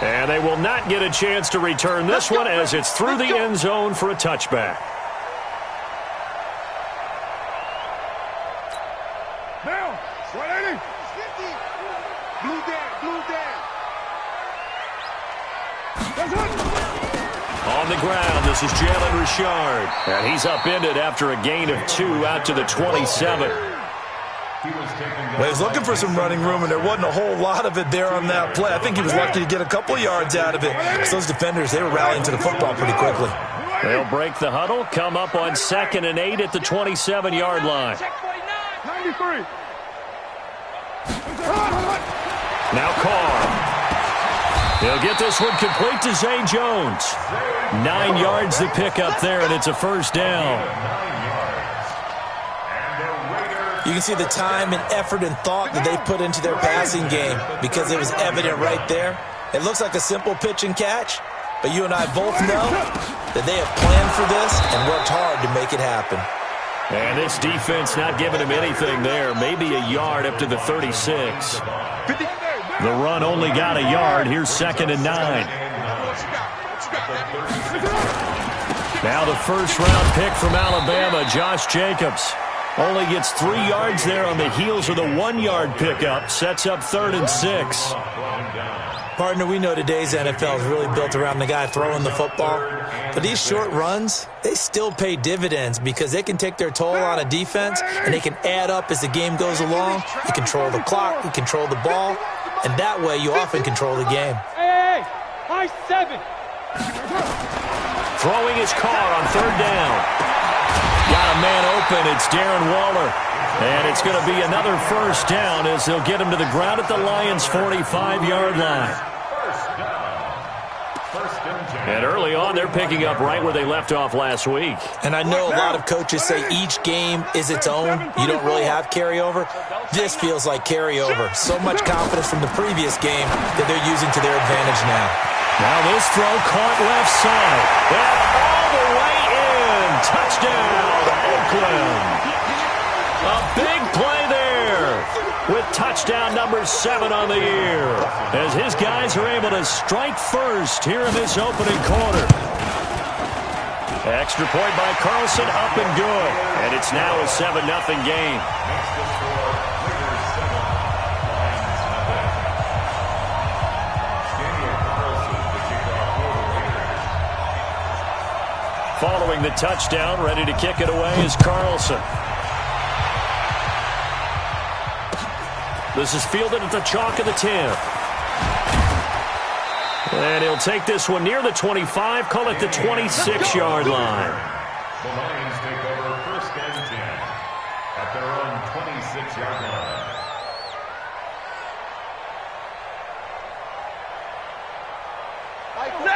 [SPEAKER 1] And they will not get a chance to return this one as it's through the end zone for a touchback.
[SPEAKER 3] Now, 180. Blue down, blue down.
[SPEAKER 1] On the ground, this is Jalen Richard. And he's upended after a gain of 2 out to the 27.
[SPEAKER 4] Well, he was looking for some running room, and there wasn't a whole lot of it there on that play. I think he was lucky to get a couple of yards out of it. Those defenders, they were rallying to the football pretty quickly.
[SPEAKER 1] They'll break the huddle, come up on 2nd and 8 at the 27-yard line.
[SPEAKER 3] 93.
[SPEAKER 1] Now Carr. He'll get this one complete to Zay Jones. 9 yards to pick up there, and it's a first down.
[SPEAKER 4] You can see the time and effort and thought that they put into their passing game because it was evident right there. It looks like a simple pitch and catch, but you and I both know that they have planned for this and worked hard to make it happen.
[SPEAKER 1] And this defense not giving him anything there. Maybe a yard up to the 36. The run only got a yard. Here's 2nd and 9. Now the first-round pick from Alabama, Josh Jacobs. Only gets 3 yards there on the heels of the 1-yard pickup. Sets up 3rd and 6.
[SPEAKER 4] Partner, we know today's NFL is really built around the guy throwing the football. But these short runs, they still pay dividends because they can take their toll on a defense and they can add up as the game goes along. You control the clock, you control the ball, and that way you often control the game.
[SPEAKER 3] Hey, high 7.
[SPEAKER 1] Throwing his car on 3rd down. Got a man open. It's Darren Waller. And it's going to be another first down as they'll get him to the ground at the Lions' 45-yard line. And early on, they're picking up right where they left off last week.
[SPEAKER 4] And I know a lot of coaches say each game is its own. You don't really have carryover. This feels like carryover. So much confidence from the previous game that they're using to their advantage now.
[SPEAKER 1] Now this throw caught left side. And all the way in. Touchdown, Oakland. A big play there with touchdown number 7 on the year as his guys are able to strike first here in this opening quarter. Extra point by Carlson, up and good. And it's now a 7-0 game. Following the touchdown, ready to kick it away is Carlson. This is fielded at the chalk of the 10. And he'll take this one near the 25, call it the 26-yard line.
[SPEAKER 2] The Lions take over 1st and 10 at their own 26-yard line.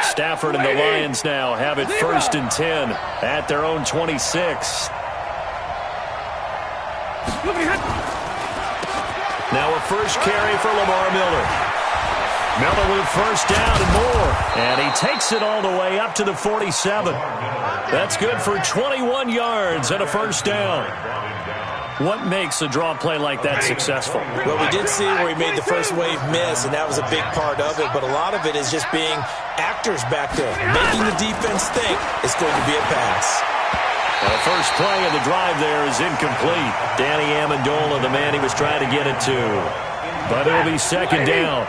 [SPEAKER 1] Stafford and the Lions now have it 1st and 10 at their own 26. Now a first carry for Lamar Miller. Miller with first down and more. And he takes it all the way up to the 47. That's good for 21 yards and a first down. What makes a draw play like that successful?
[SPEAKER 4] Well, we did see where he made the first wave miss, and that was a big part of it. But a lot of it is just being actors back there, making the defense think it's going to be a pass.
[SPEAKER 1] The first play of the drive there is incomplete. Danny Amendola, the man he was trying to get it to. But it'll be 2nd down.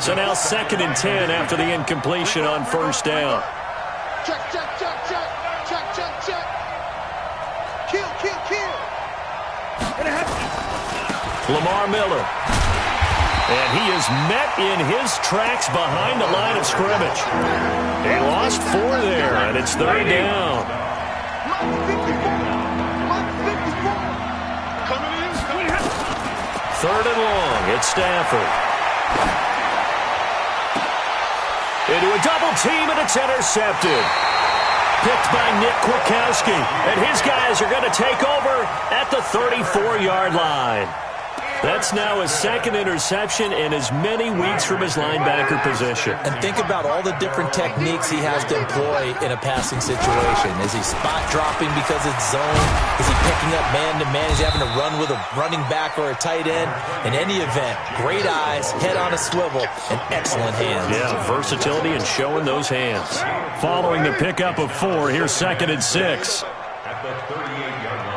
[SPEAKER 1] So now 2nd and 10 after the incompletion on first down.
[SPEAKER 5] Check, check, check, check. Check, check, check. Kill, kill, kill.
[SPEAKER 1] Lamar Miller. And he is met in his tracks behind the line of scrimmage. He lost 4 there, and it's 3rd down. Third and long, it's Stafford. Into a double team, and it's intercepted. picked by Nick Kwiatkowski. And his guys are going to take over at the 34-yard line. That's now his second interception in as many weeks from his linebacker position.
[SPEAKER 4] And think about all the different techniques he has to employ in a passing situation. Is he spot dropping because it's zone? Is he picking up man-to-man? Is he having to run with a running back or a tight end? In any event, great eyes, head on a swivel, and excellent hands.
[SPEAKER 1] Yeah, versatility and showing those hands. Following the pickup of 4, here's 2nd and 6.
[SPEAKER 2] At the 38-yard line.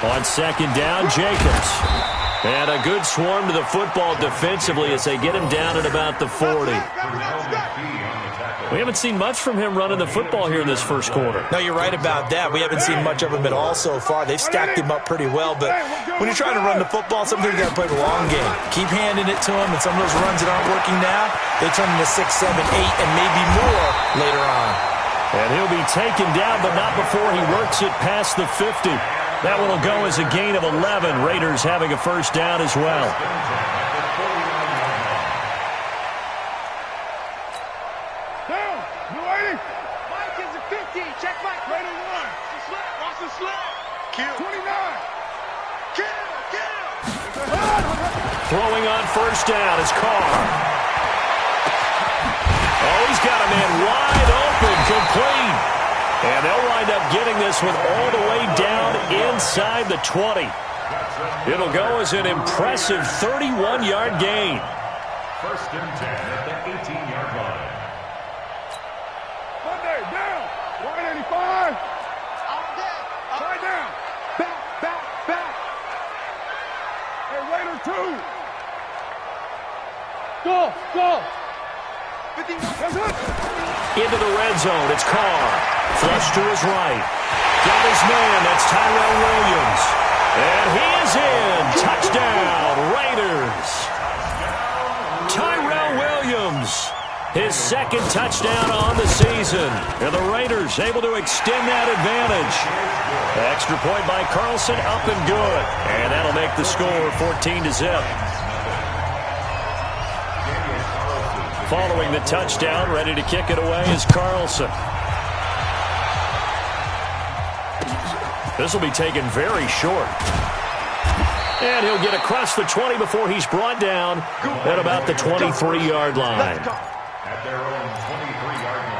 [SPEAKER 1] On 2nd down, Jacobs. And a good swarm to the football defensively as they get him down at about the 40. We haven't seen much from him running the football here in this first quarter.
[SPEAKER 4] No, you're right about that. We haven't seen much of him at all so far. They've stacked him up pretty well, but when you're trying to run the football, sometimes you got to play the long game. Keep handing it to him, and some of those runs that aren't working now, they turn into 6, 7, 8, and maybe more later on.
[SPEAKER 1] And he'll be taken down, but not before he works it past the 50. That one will go as a gain of 11. Raiders having a first down as well.
[SPEAKER 3] Down. New 80.
[SPEAKER 5] Mike is a 50. Check Mike.
[SPEAKER 3] Raider 1.
[SPEAKER 5] Watch the slip. Kill.
[SPEAKER 3] 29.
[SPEAKER 5] Kill.
[SPEAKER 1] Throwing on first down is Carr. Oh, he's got a man wide open, complete. And they'll wind up getting this one all the way down inside the 20. It'll go as an impressive 31-yard gain.
[SPEAKER 2] 1st and 10 at the 18-yard line.
[SPEAKER 3] Monday, down. 185.
[SPEAKER 5] All day.
[SPEAKER 3] Side down. Back. Hey, Raider 2. Go.
[SPEAKER 5] 51.
[SPEAKER 3] That's it.
[SPEAKER 1] Into the red zone, it's Carr. Flush to his right. Got his man, that's Tyrell Williams. And he is in. Touchdown, Raiders. Tyrell Williams, his 2nd touchdown on the season. And the Raiders able to extend that advantage. Extra point by Carlson, up and good. And that'll make the score 14-0. Following the touchdown, ready to kick it away is Carlson. This will be taken very short. And he'll get across the 20 before he's brought down at about the 23-yard line.
[SPEAKER 2] At their own 23-yard line.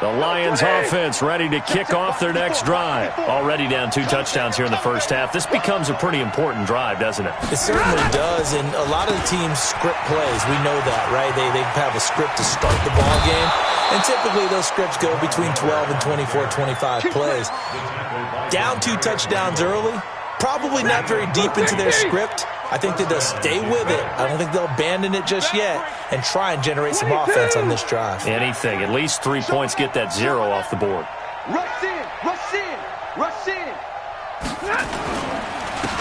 [SPEAKER 1] The Lions offense ready to kick off their next drive. Already down 2 touchdowns here in the first half. This becomes a pretty important drive, doesn't it?
[SPEAKER 4] It certainly does, and a lot of the teams script plays. We know that, right? They have a script to start the ball game, and typically those scripts go between 12 and 24, 25 plays. Down 2 touchdowns early, probably not very deep into their script. I think that they'll stay with it. I don't think they'll abandon it just yet and try and generate some offense on this drive.
[SPEAKER 1] Anything. At least 3 points, get that 0 off the board.
[SPEAKER 5] Rush in.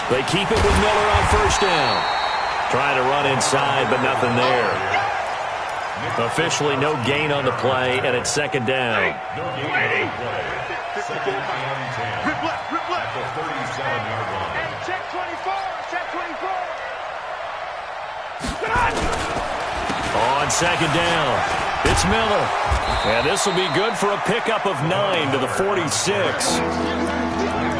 [SPEAKER 1] They keep it with Miller on first down. Trying to run inside, but nothing there. Officially no gain on the play, and it's 2nd down.
[SPEAKER 2] No gain on the play. 2nd and 10.
[SPEAKER 5] Rip left.
[SPEAKER 2] At the 37-yard line.
[SPEAKER 5] Hey, check 24.
[SPEAKER 1] On 2nd down, it's Miller. And this will be good for a pickup of 9 to the 46.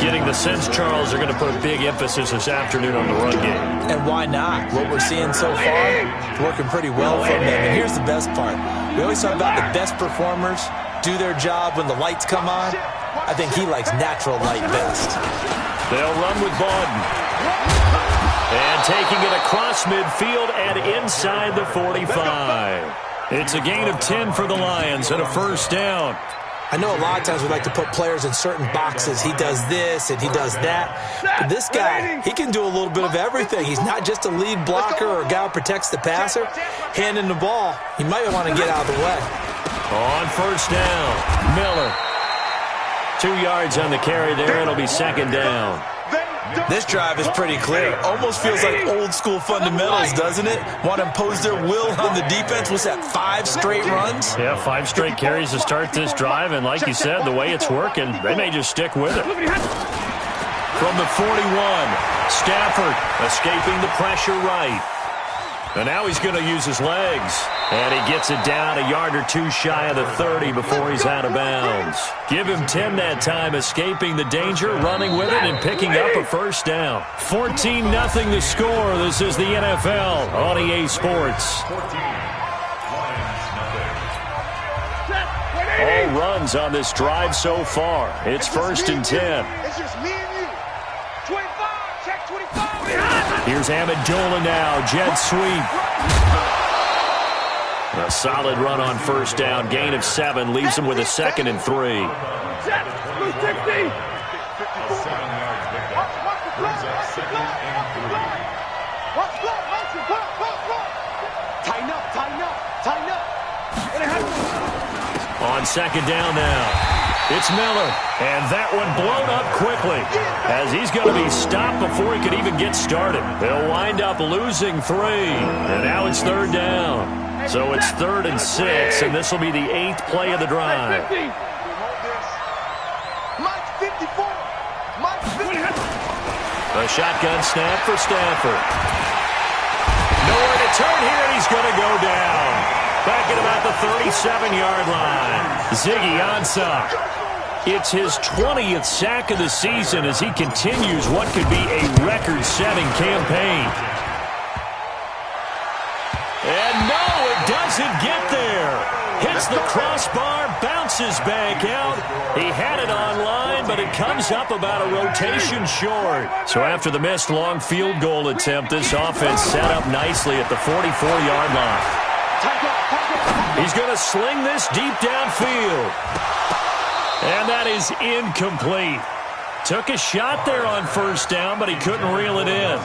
[SPEAKER 1] Getting the sense Charles are going to put a big emphasis this afternoon on the run game.
[SPEAKER 4] And why not? What we're seeing so far is working pretty well for them. And here's the best part. We always talk about the best performers do their job when the lights come on. I think he likes natural light best.
[SPEAKER 1] They'll run with Bawden. And taking it across midfield and inside the 45. It's a gain of 10 for the Lions and a first down.
[SPEAKER 4] I know a lot of times we like to put players in certain boxes. He does this and he does that. But this guy, he can do a little bit of everything. He's not just a lead blocker or a guy who protects the passer. Handing the ball, he might want to get out of the way.
[SPEAKER 1] On first down, Miller. 2 yards on the carry there. It'll be 2nd down.
[SPEAKER 4] This drive is pretty clear. Almost feels like old school fundamentals, doesn't it? Want to impose their will on the defense. What's that, 5 straight runs?
[SPEAKER 1] Yeah, 5 straight carries to start this drive. And like you said, the way it's working, they may just stick with it. From the 41, Stafford escaping the pressure right. And now he's going to use his legs. And he gets it down a yard or two shy of the 30 before he's out of bounds. Give him 10 that time, escaping the danger, running with it, and picking up a first down. 14-0 the score. This is the NFL on EA Sports. All runs on this drive so far. It's 1st and 10.
[SPEAKER 3] It's just me and you. 25, check 25.
[SPEAKER 1] Here's Amendola now, jet sweep. A solid run on first down, gain of 7, leaves him with a 2nd and 3.
[SPEAKER 3] Check, 260.
[SPEAKER 5] Tighten up, tighten up, tighten up.
[SPEAKER 1] On 2nd down now, it's Miller, and that one blown up quickly as he's going to be stopped before he could even get started. They'll wind up losing 3, and now it's 3rd down. So it's 3rd and 6, and this will be the 8th play of the drive.
[SPEAKER 5] Mike 54. Mike 50.
[SPEAKER 1] A shotgun snap for Stafford. Nowhere to turn here, and he's going to go down. Back at about the 37-yard line. Ziggy Ansah. It's his 20th sack of the season as he continues what could be a record-setting campaign. And no, it doesn't get there. Hits the crossbar, bounces back out. He had it online, but it comes up about a rotation short. So after the missed long field goal attempt, this offense set up nicely at the 44-yard line. He's going to sling this deep downfield. And that is incomplete. Took a shot there on first down, but he couldn't reel it in.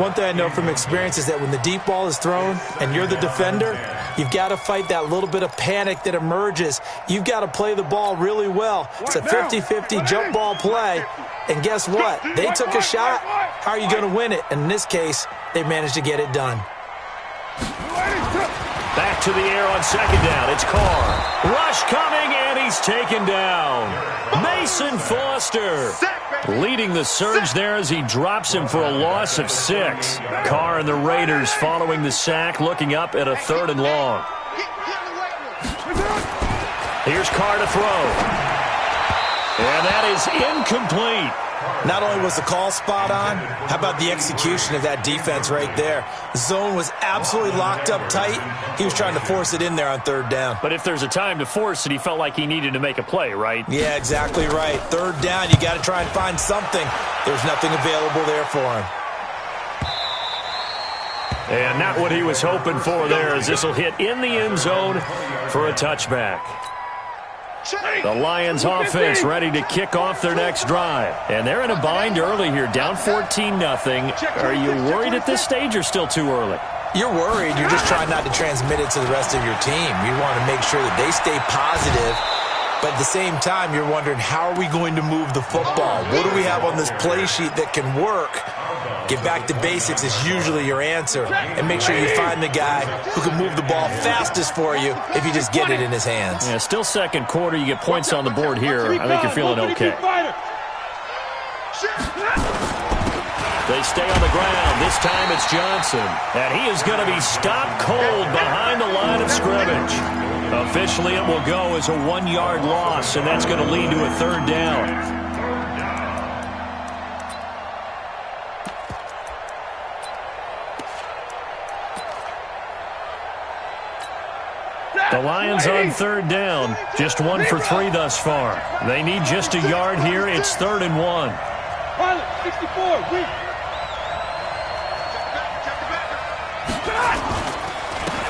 [SPEAKER 4] One thing I know from experience is that when the deep ball is thrown and you're the defender, you've got to fight that little bit of panic that emerges. You've got to play the ball really well. It's a 50-50 jump ball play. And guess what? They took a shot. How are you going to win it? And in this case, they managed to get it done.
[SPEAKER 1] Back to the air on 2nd down. It's Carr. Rush coming, and he's taken down. Mason Foster leading the surge there as he drops him for a loss of 6. Carr and the Raiders following the sack, looking up at a 3rd and long. Here's Carr to throw. And that is incomplete.
[SPEAKER 4] Not only was the call spot on, how about the execution of that defense right there? The zone was absolutely locked up tight. He was trying to force it in there on 3rd down.
[SPEAKER 1] But if there's a time to force it, he felt like he needed to make a play, right?
[SPEAKER 4] Yeah, exactly right. 3rd down, you got to try and find something. There's nothing available there for him.
[SPEAKER 1] And not what he was hoping for there, as this will hit in the end zone for a touchback. The Lions offense ready to kick off their next drive. And they're in a bind early here, down 14-0. Are you worried at this stage or still too early?
[SPEAKER 4] You're worried. You're just trying not to transmit it to the rest of your team. You want to make sure that they stay positive. But at the same time, you're wondering, how are we going to move the football? What do we have on this play sheet that can work? Get back to basics is usually your answer. And make sure you find the guy who can move the ball fastest for you if you just get it in his hands.
[SPEAKER 1] Yeah, still 2nd quarter. You get points on the board here. I think you're feeling okay. They stay on the ground. This time it's Johnson. And he is going to be stopped cold behind the line of scrimmage. Officially, it will go as a 1-yard loss, and that's going to lead to a 3rd down. The Lions on 3rd down, just 1 for 3 thus far. They need just a yard here. It's 3rd and 1.
[SPEAKER 3] 64, weak.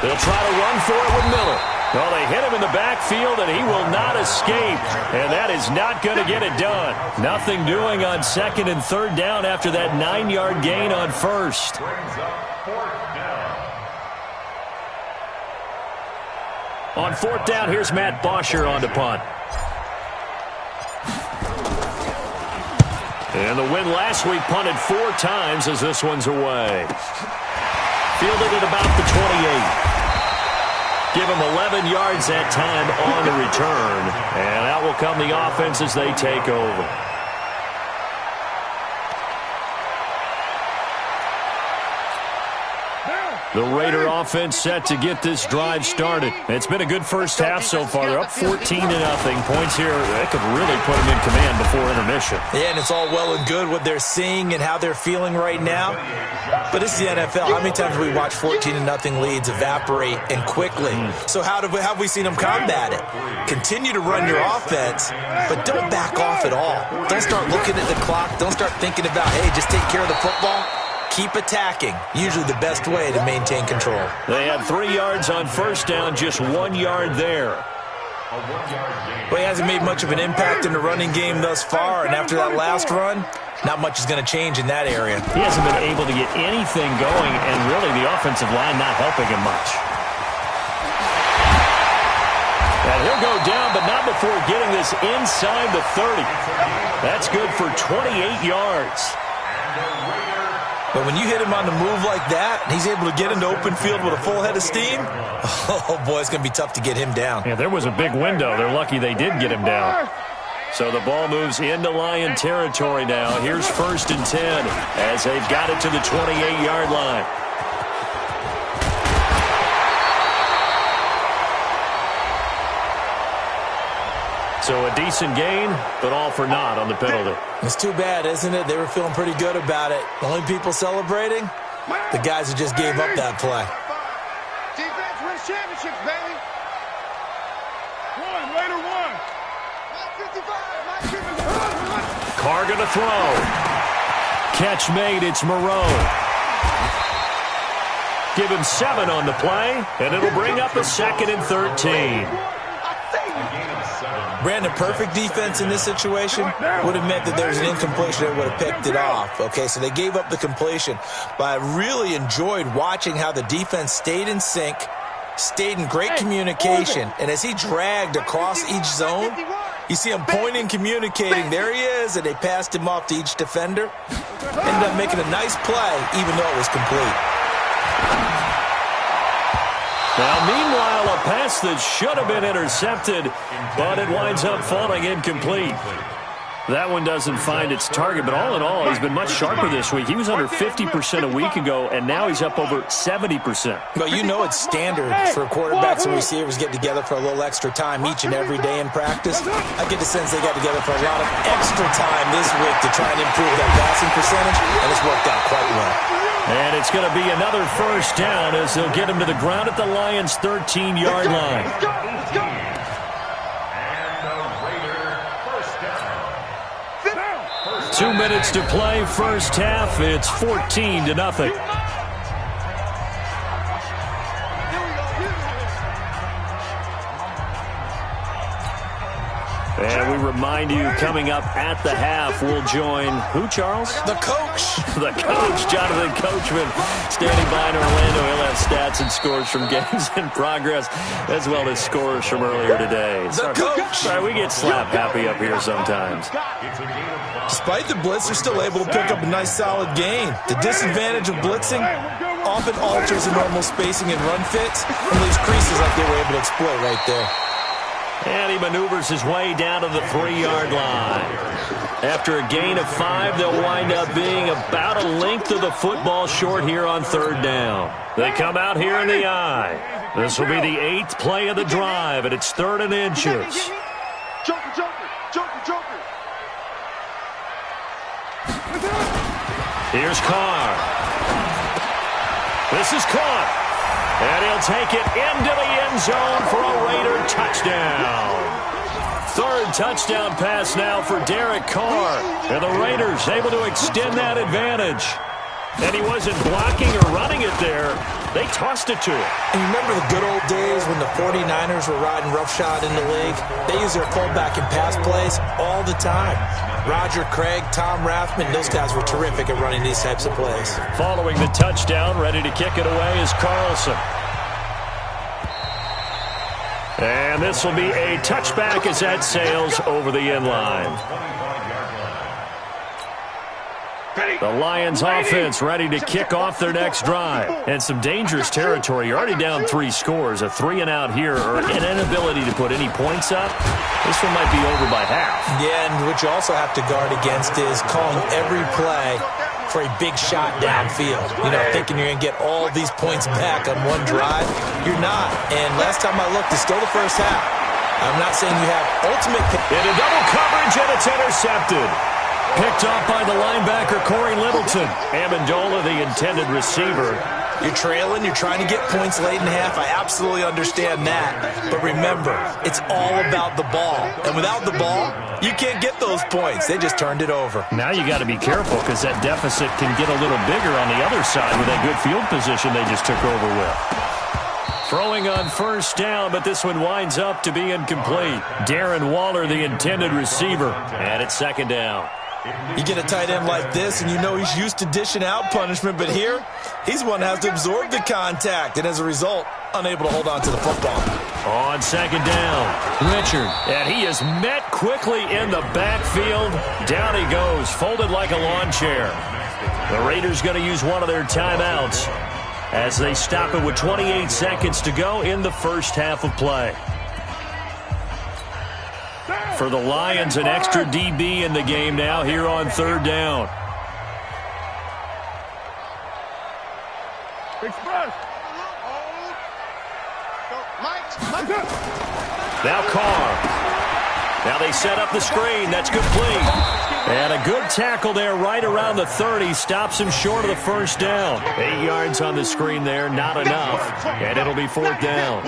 [SPEAKER 1] They'll try to run for it with Miller. Well, they hit him in the backfield, and he will not escape. And that is not going to get it done. Nothing doing on 2nd and 3rd down after that 9-yard gain on 1st. On 4th down, here's Matt Bosher on to punt. And the win last week, punted 4 times as this one's away. Fielded at about the 28. Give him 11 yards that time on the return. And out will come the offense as they take over. The Raider offense set to get this drive started. It's been a good first half so far. They're up 14-0. Points here, they could really put them in command before intermission.
[SPEAKER 4] Yeah, and it's all well and good what they're seeing and how they're feeling right now. But this is the NFL. How many times have we watched 14-0 leads evaporate and quickly? So how have we seen them combat it? Continue to run your offense, but don't back off at all. Don't start looking at the clock. Don't start thinking about, hey, just take care of the football. Keep attacking. Usually the best way to maintain control.
[SPEAKER 1] They had 3 yards on first down, just 1 yard there.
[SPEAKER 4] Well, he hasn't made much of an impact in the running game thus far, and after that last run, not much is going to change in that area.
[SPEAKER 1] He hasn't been able to get anything going, and really the offensive line not helping him much. And he'll go down, but not before getting this inside the 30. That's good for 28 yards.
[SPEAKER 4] But when you hit him on the move like that, and he's able to get into open field with a full head of steam, oh, boy, it's going to be tough to get him down.
[SPEAKER 1] Yeah, there was a big window. They're lucky they did get him down. So the ball moves into Lion territory now. Here's 1st and 10 as they've got it to the 28-yard line. So a decent gain, but all for naught on the penalty.
[SPEAKER 4] It's too bad, isn't it? They were feeling pretty good about it. The only people celebrating, the guys who just gave up that play.
[SPEAKER 3] Defense wins championships, baby. Raider one. 55.
[SPEAKER 1] Carr going to throw. Catch made, it's Moreau. Give him 7 on the play, and it'll bring up a 2nd and 13.
[SPEAKER 4] Brandon, perfect defense in this situation would have meant that there was an incompletion that would have picked it off. Okay, so they gave up the completion. But I really enjoyed watching how the defense stayed in sync, stayed in great communication. And as he dragged across each zone, you see him pointing, communicating. There he is, and they passed him off to each defender. Ended up making a nice play, even though it was complete.
[SPEAKER 1] Now, meanwhile, a pass that should have been intercepted, but it winds up falling incomplete. That one doesn't find its target, but all in all, he's been much sharper this week. He was under 50% a week ago, and now he's up over 70%.
[SPEAKER 4] Well, you know it's standard for quarterbacks and receivers get together for a little extra time each and every day in practice. I get the sense they got together for a lot of extra time this week to try and improve that passing percentage, and it's worked out quite well.
[SPEAKER 1] And it's going to be another 1st down as they'll get him to the ground at the Lions' 13-yard line.
[SPEAKER 2] And the Raider 1st down.
[SPEAKER 1] 2 minutes to play, first half. It's 14-0. And we remind you, coming up at the half, we'll join who, Charles?
[SPEAKER 4] The coach.
[SPEAKER 1] The coach, Jonathan Coachman, standing by in Orlando. He'll have stats and scores from games in progress, as well as scores from earlier today.
[SPEAKER 4] The coach.
[SPEAKER 1] Sorry, we get slap happy up here sometimes.
[SPEAKER 4] Despite the blitz, they're still able to pick up a nice, solid gain. The disadvantage of blitzing often alters the normal spacing and run fits and leaves creases like they were able to exploit right there.
[SPEAKER 1] And he maneuvers his way down to the 3-yard line. After a gain of 5, they'll wind up being about a length of the football short here on 3rd down. They come out here in the I. This will be the 8th play of the drive, and it's 3rd and inches.
[SPEAKER 3] Joker, Joker, Joker, Joker.
[SPEAKER 1] Here's Carr. This is caught. And he'll take it into the end zone for a Raider touchdown. 3rd touchdown pass now for Derek Carr. And the Raiders able to extend that advantage. And he wasn't blocking or running it there. They tossed it to him.
[SPEAKER 4] And you remember the good old days when the 49ers were riding roughshod in the league? They used their fullback in pass plays all the time. Roger Craig, Tom Rathman, those guys were terrific at running these types of plays.
[SPEAKER 1] Following the touchdown, ready to kick it away is Carlson. And this will be a touchback as that sails over the end line. The Lions offense ready to kick off their next drive. And some dangerous territory. You're already down 3 scores. A 3-and-out here or an inability to put any points up. This one might be over by half.
[SPEAKER 4] Yeah, and what you also have to guard against is calling every play for a big shot downfield. You know, thinking you're going to get all these points back on one drive. You're not. And last time I looked, it's still the first half. I'm not saying you have ultimate...
[SPEAKER 1] Into double coverage, and it's intercepted. Picked off by the linebacker, Corey Littleton. Amendola, the intended receiver.
[SPEAKER 4] You're trailing, you're trying to get points late in half. I absolutely understand that. But remember, it's all about the ball. And without the ball, you can't get those points. They just turned it over.
[SPEAKER 1] Now you got to be careful because that deficit can get a little bigger on the other side with that good field position they just took over with. Throwing on first down, but this one winds up to be incomplete. Darren Waller, the intended receiver, and it's second down.
[SPEAKER 4] You get a tight end like this, and you know he's used to dishing out punishment, but here, he's one that has to absorb the contact, and as a result, unable to hold on to the football.
[SPEAKER 1] On second down, Richard, and he is met quickly in the backfield. Down he goes, folded like a lawn chair. The Raiders going to use one of their timeouts as they stop it with 28 seconds to go in the first half of play. For the Lions, an extra DB in the game now here on third down.
[SPEAKER 3] Express.
[SPEAKER 1] Now Carr. Now they set up the screen. That's complete. And a good tackle there right around the 30. Stops him short of the first down. 8 yards on the screen there. Not enough. And it'll be fourth down.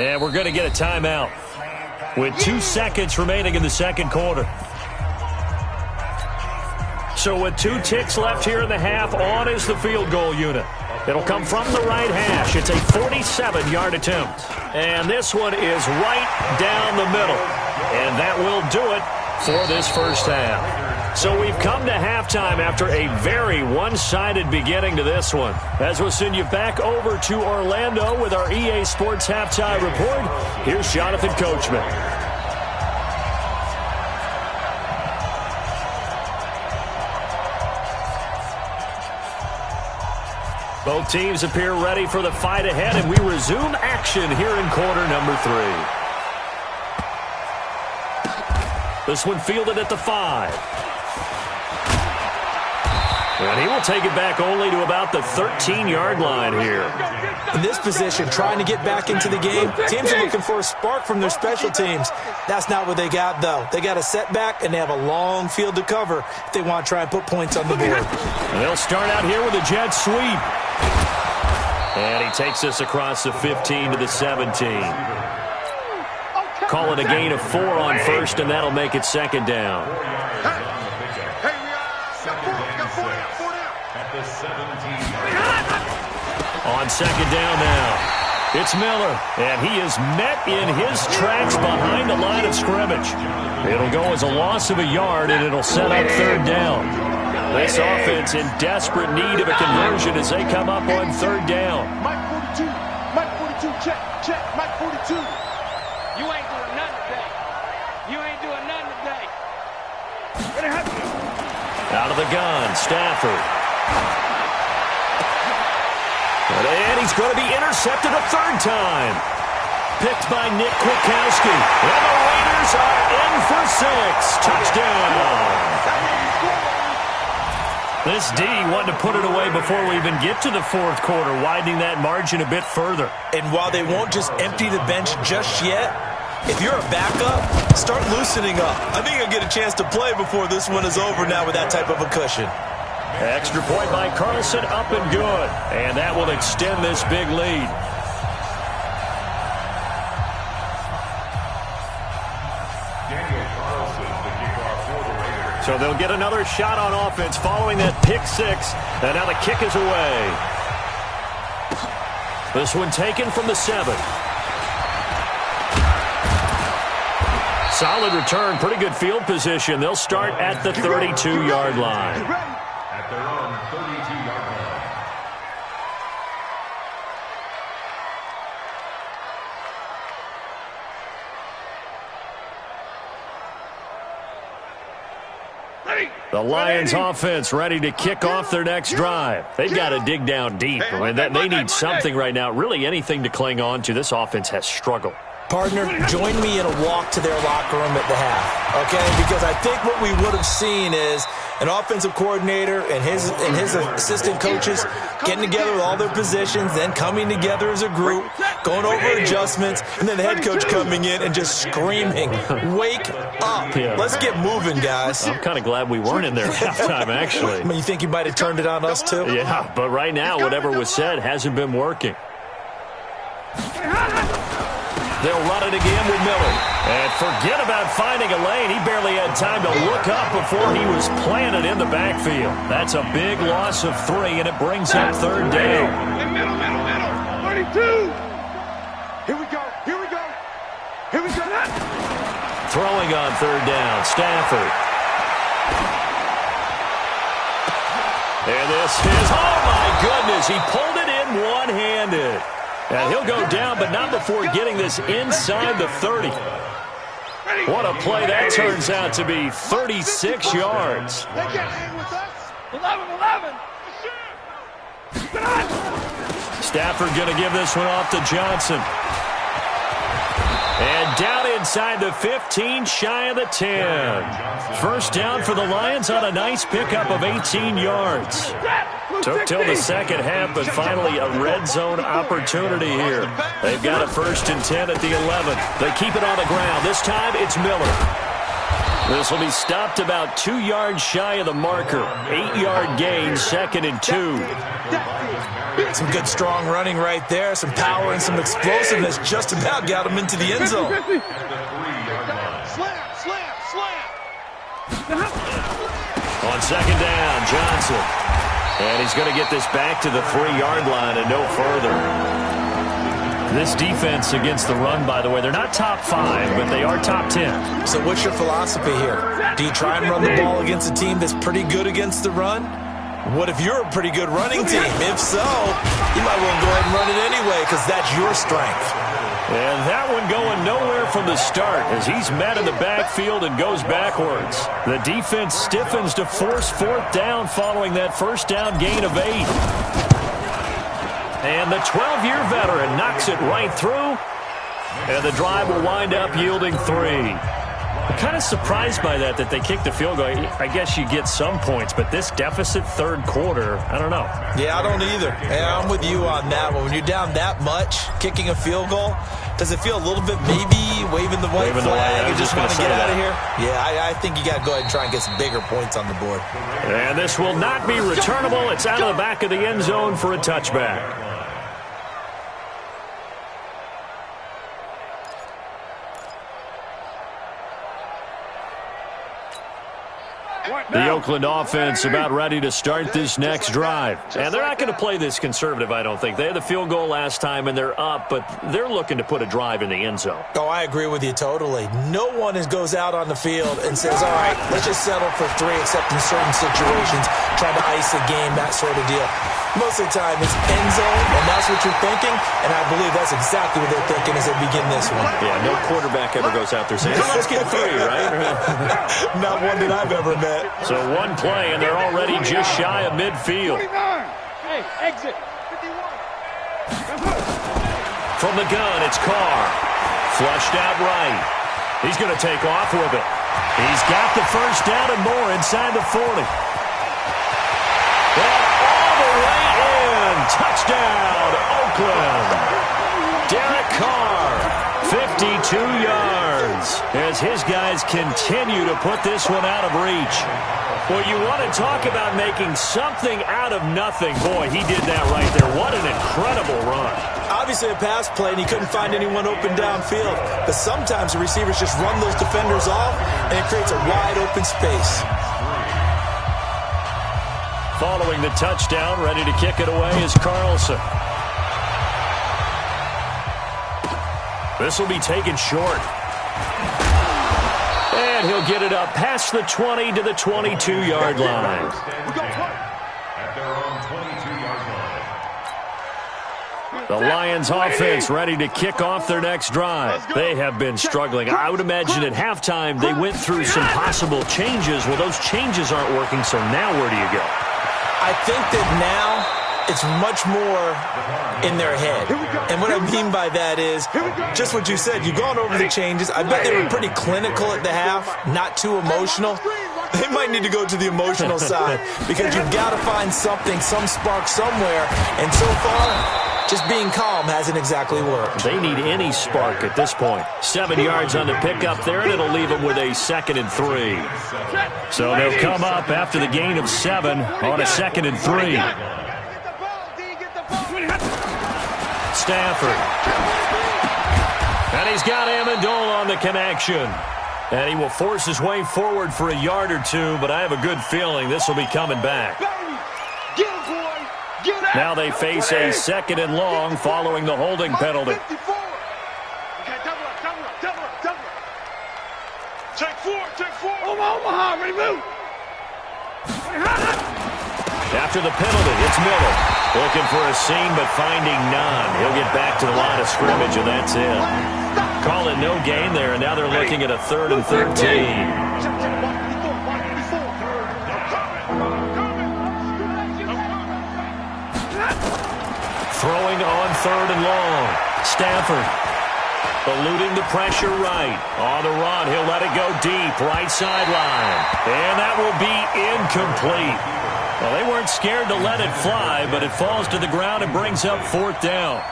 [SPEAKER 1] And we're going to get a timeout with 2 seconds remaining in the second quarter. So with 2 ticks left here in the half, on is the field goal unit. It'll come from the right hash. It's a 47-yard attempt. And this one is right down the middle. And that will do it for this first half. So we've come to halftime after a very one-sided beginning to this one. As we'll send you back over to Orlando with our EA Sports Halftime Report, here's Jonathan Coachman. Both teams appear ready for the fight ahead, and we resume action here in quarter number 3. This one fielded at the 5. And he will take it back only to about the 13-yard line here.
[SPEAKER 4] In this position, trying to get back into the game, teams are looking for a spark from their special teams. That's not what they got, though. They got a setback, and they have a long field to cover if they want to try and put points on the board.
[SPEAKER 1] And they'll start out here with a jet sweep. And he takes us across the 15 to the 17. Call it a gain of 4 on first, and that'll make it second down. On second down now, it's Miller, and he is met in his tracks behind the line of scrimmage. It'll go as a loss of a yard, and it'll set up third down. This offense in desperate need of a conversion as they come up on third down.
[SPEAKER 5] Mike 42, Mike 42, check, Mike 42. You ain't doing nothing today. You ain't doing nothing today.
[SPEAKER 1] Out of the gun, Stafford. And he's going to be intercepted a third time. Picked by Nick Kwiatkowski. And the Raiders are in for 6. Touchdown. This D wanted to put it away before we even get to the fourth quarter, widening that margin a bit further.
[SPEAKER 4] And while they won't just empty the bench just yet, if you're a backup, start loosening up. I think you'll get a chance to play before this one is over now with that type of a cushion.
[SPEAKER 1] Extra point by Carlson, up and good. And that will extend this big lead. So they'll get another shot on offense following that pick 6. And now the kick is away. This one taken from the 7. Solid return, pretty good field position. They'll start at the 32-yard line.
[SPEAKER 2] At their own 32-yard line.
[SPEAKER 1] The Lions offense ready to kick off their next drive. They've got to dig down deep. I mean, they need something right now, really anything to cling on to. This offense has struggled.
[SPEAKER 4] Partner, join me in a walk to their locker room at the half, okay? Because I think what we would have seen is an offensive coordinator and his assistant coaches getting together with all their positions, then coming together as a group, going over adjustments, and then the head coach coming in and just screaming, "Wake up.
[SPEAKER 1] Yeah.
[SPEAKER 4] Let's get moving, guys."
[SPEAKER 1] I'm kind of glad we weren't in there at halftime, actually.
[SPEAKER 4] I mean, you think you might have turned it on us, too?
[SPEAKER 1] Yeah, but right now, whatever was said hasn't been working. They'll run it again with Miller. And forget about finding a lane. He barely had time to look up before he was planted in the backfield. That's a big loss of 3, and it brings up third down.
[SPEAKER 3] Middle. 32. Here we go.
[SPEAKER 1] Throwing on third down, Stafford. And this is, oh my goodness, he pulled it in one-handed. And he'll go down, but not before getting this inside the 30. What a play that turns out to be, 36 yards.
[SPEAKER 3] They can't hang with us. 11.
[SPEAKER 1] Stafford going to give this one off to Johnson. And down inside the 15, shy of the 10. First down for the Lions on a nice pickup of 18 yards. Took till the second half, but finally a red zone opportunity here. They've got a 1st and 10 at the 11. They keep it on the ground. This time it's Miller. This will be stopped about 2 yards shy of the marker. 8-yard gain, 2nd and 2.
[SPEAKER 4] Some good strong running right there. Some power and some explosiveness just about got him into the end zone.
[SPEAKER 3] Slam.
[SPEAKER 1] On 2nd down, Johnson. And he's going to get this back to the 3-yard line and no further. This defense against the run, by the way, they're not top 5, but they are top 10.
[SPEAKER 4] So what's your philosophy here? Do you try and run the ball against a team that's pretty good against the run? What if you're a pretty good running team? If so, you might want to go ahead and run it anyway because that's your strength.
[SPEAKER 1] And that one going nowhere from the start as he's met in the backfield and goes backwards. The defense stiffens to force 4th down following that 1st down gain of 8. And the 12-year veteran knocks it right through. And the drive will wind up yielding 3. I'm kind of surprised by that they kicked the field goal. I guess you get some points, but this deficit 3rd quarter, I don't know.
[SPEAKER 4] Yeah, I don't either. Yeah, I'm with you on that one. When you're down that much, kicking a field goal, does it feel a little bit maybe waving the white flag and just want to get out of here? Yeah, I think you got to go ahead and try and get some bigger points on the board.
[SPEAKER 1] And this will not be returnable. It's out of the back of the end zone for a touchback. The Oakland offense about ready to start this next drive. And they're not going to play this conservative, I don't think. They had the field goal last time, and they're up, but they're looking to put a drive in the end zone.
[SPEAKER 4] Oh, I agree with you totally. No one goes out on the field and says, all right, let's just settle for 3, except in certain situations, trying to ice a game, that sort of deal. Most of the time, it's end zone, and that's what you're thinking, and I believe that's exactly what they're thinking as they begin this one.
[SPEAKER 1] Yeah, no quarterback ever goes out there saying, let's get 3, right?
[SPEAKER 4] Not one that I've ever met.
[SPEAKER 1] So one play, and they're already just shy of midfield.
[SPEAKER 5] Hey, exit. 51.
[SPEAKER 1] From the gun, it's Carr. Flushed out right. He's going to take off with it. He's got the 1st down and more inside the 40. And all the way in. Touchdown, Oakland. Derek Carr, 52 yards, as his guys continue to put this one out of reach. Well, you want to talk about making something out of nothing. Boy, he did that right there. What an incredible run.
[SPEAKER 4] Obviously a pass play, and he couldn't find anyone open downfield. But sometimes the receivers just run those defenders off, and it creates a wide open space.
[SPEAKER 1] Following the touchdown, ready to kick it away is Carlson. This will be taken short. And he'll get it up past the 20 to the 22-yard line.
[SPEAKER 2] At their own 22-yard line.
[SPEAKER 1] The Lions offense ready to kick off their next drive. They have been struggling. I would imagine at halftime they went through some possible changes. Well, those changes aren't working, so now where do you go?
[SPEAKER 4] I think that now it's much more in their head. And what I mean by that is just what you said. You've gone over the changes. I bet they were pretty clinical at the half, not too emotional. They might need to go to the emotional side because you've got to find something, some spark somewhere. And so far, just being calm hasn't exactly worked.
[SPEAKER 1] They need any spark at this point. 7 yards on the pickup there, and it'll leave them with a 2nd and 3. So they'll come up after the gain of 7 on a 2nd and 3. Stafford. And he's got Amendola on the connection. And he will force his way forward for a yard or two, but I have a good feeling this will be coming back. Now they face a 2nd and long following the holding penalty.
[SPEAKER 3] Take 4. Omaha, ready, move.
[SPEAKER 1] After the penalty, it's Miller. Looking for a seam, but finding none. He'll get back to the line of scrimmage, and that's it. Call it no gain there, and now they're looking at a 3rd and 13. Throwing on 3rd and long. Stafford eluding the pressure right. On the run, he'll let it go deep, right sideline. And that will be incomplete. Well, they weren't scared to let it fly, but it falls to the ground and brings up 4th down.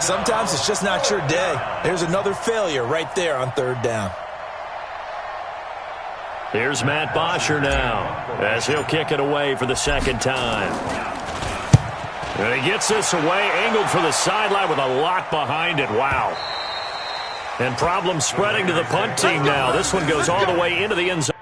[SPEAKER 4] Sometimes it's just not your day. There's another failure right there on 3rd down.
[SPEAKER 1] Here's Matt Bosher now as he'll kick it away for the 2nd time. And he gets this away, angled for the sideline with a lot behind it. Wow. And problems spreading to the punt team now. This one goes all the way into the end zone.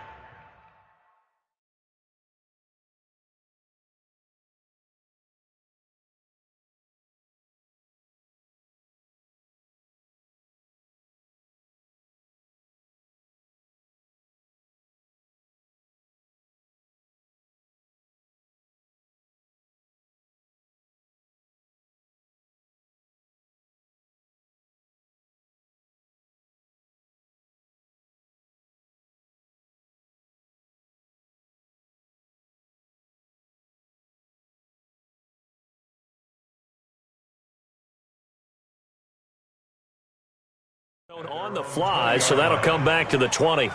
[SPEAKER 1] On the fly, so that'll come back to the 20.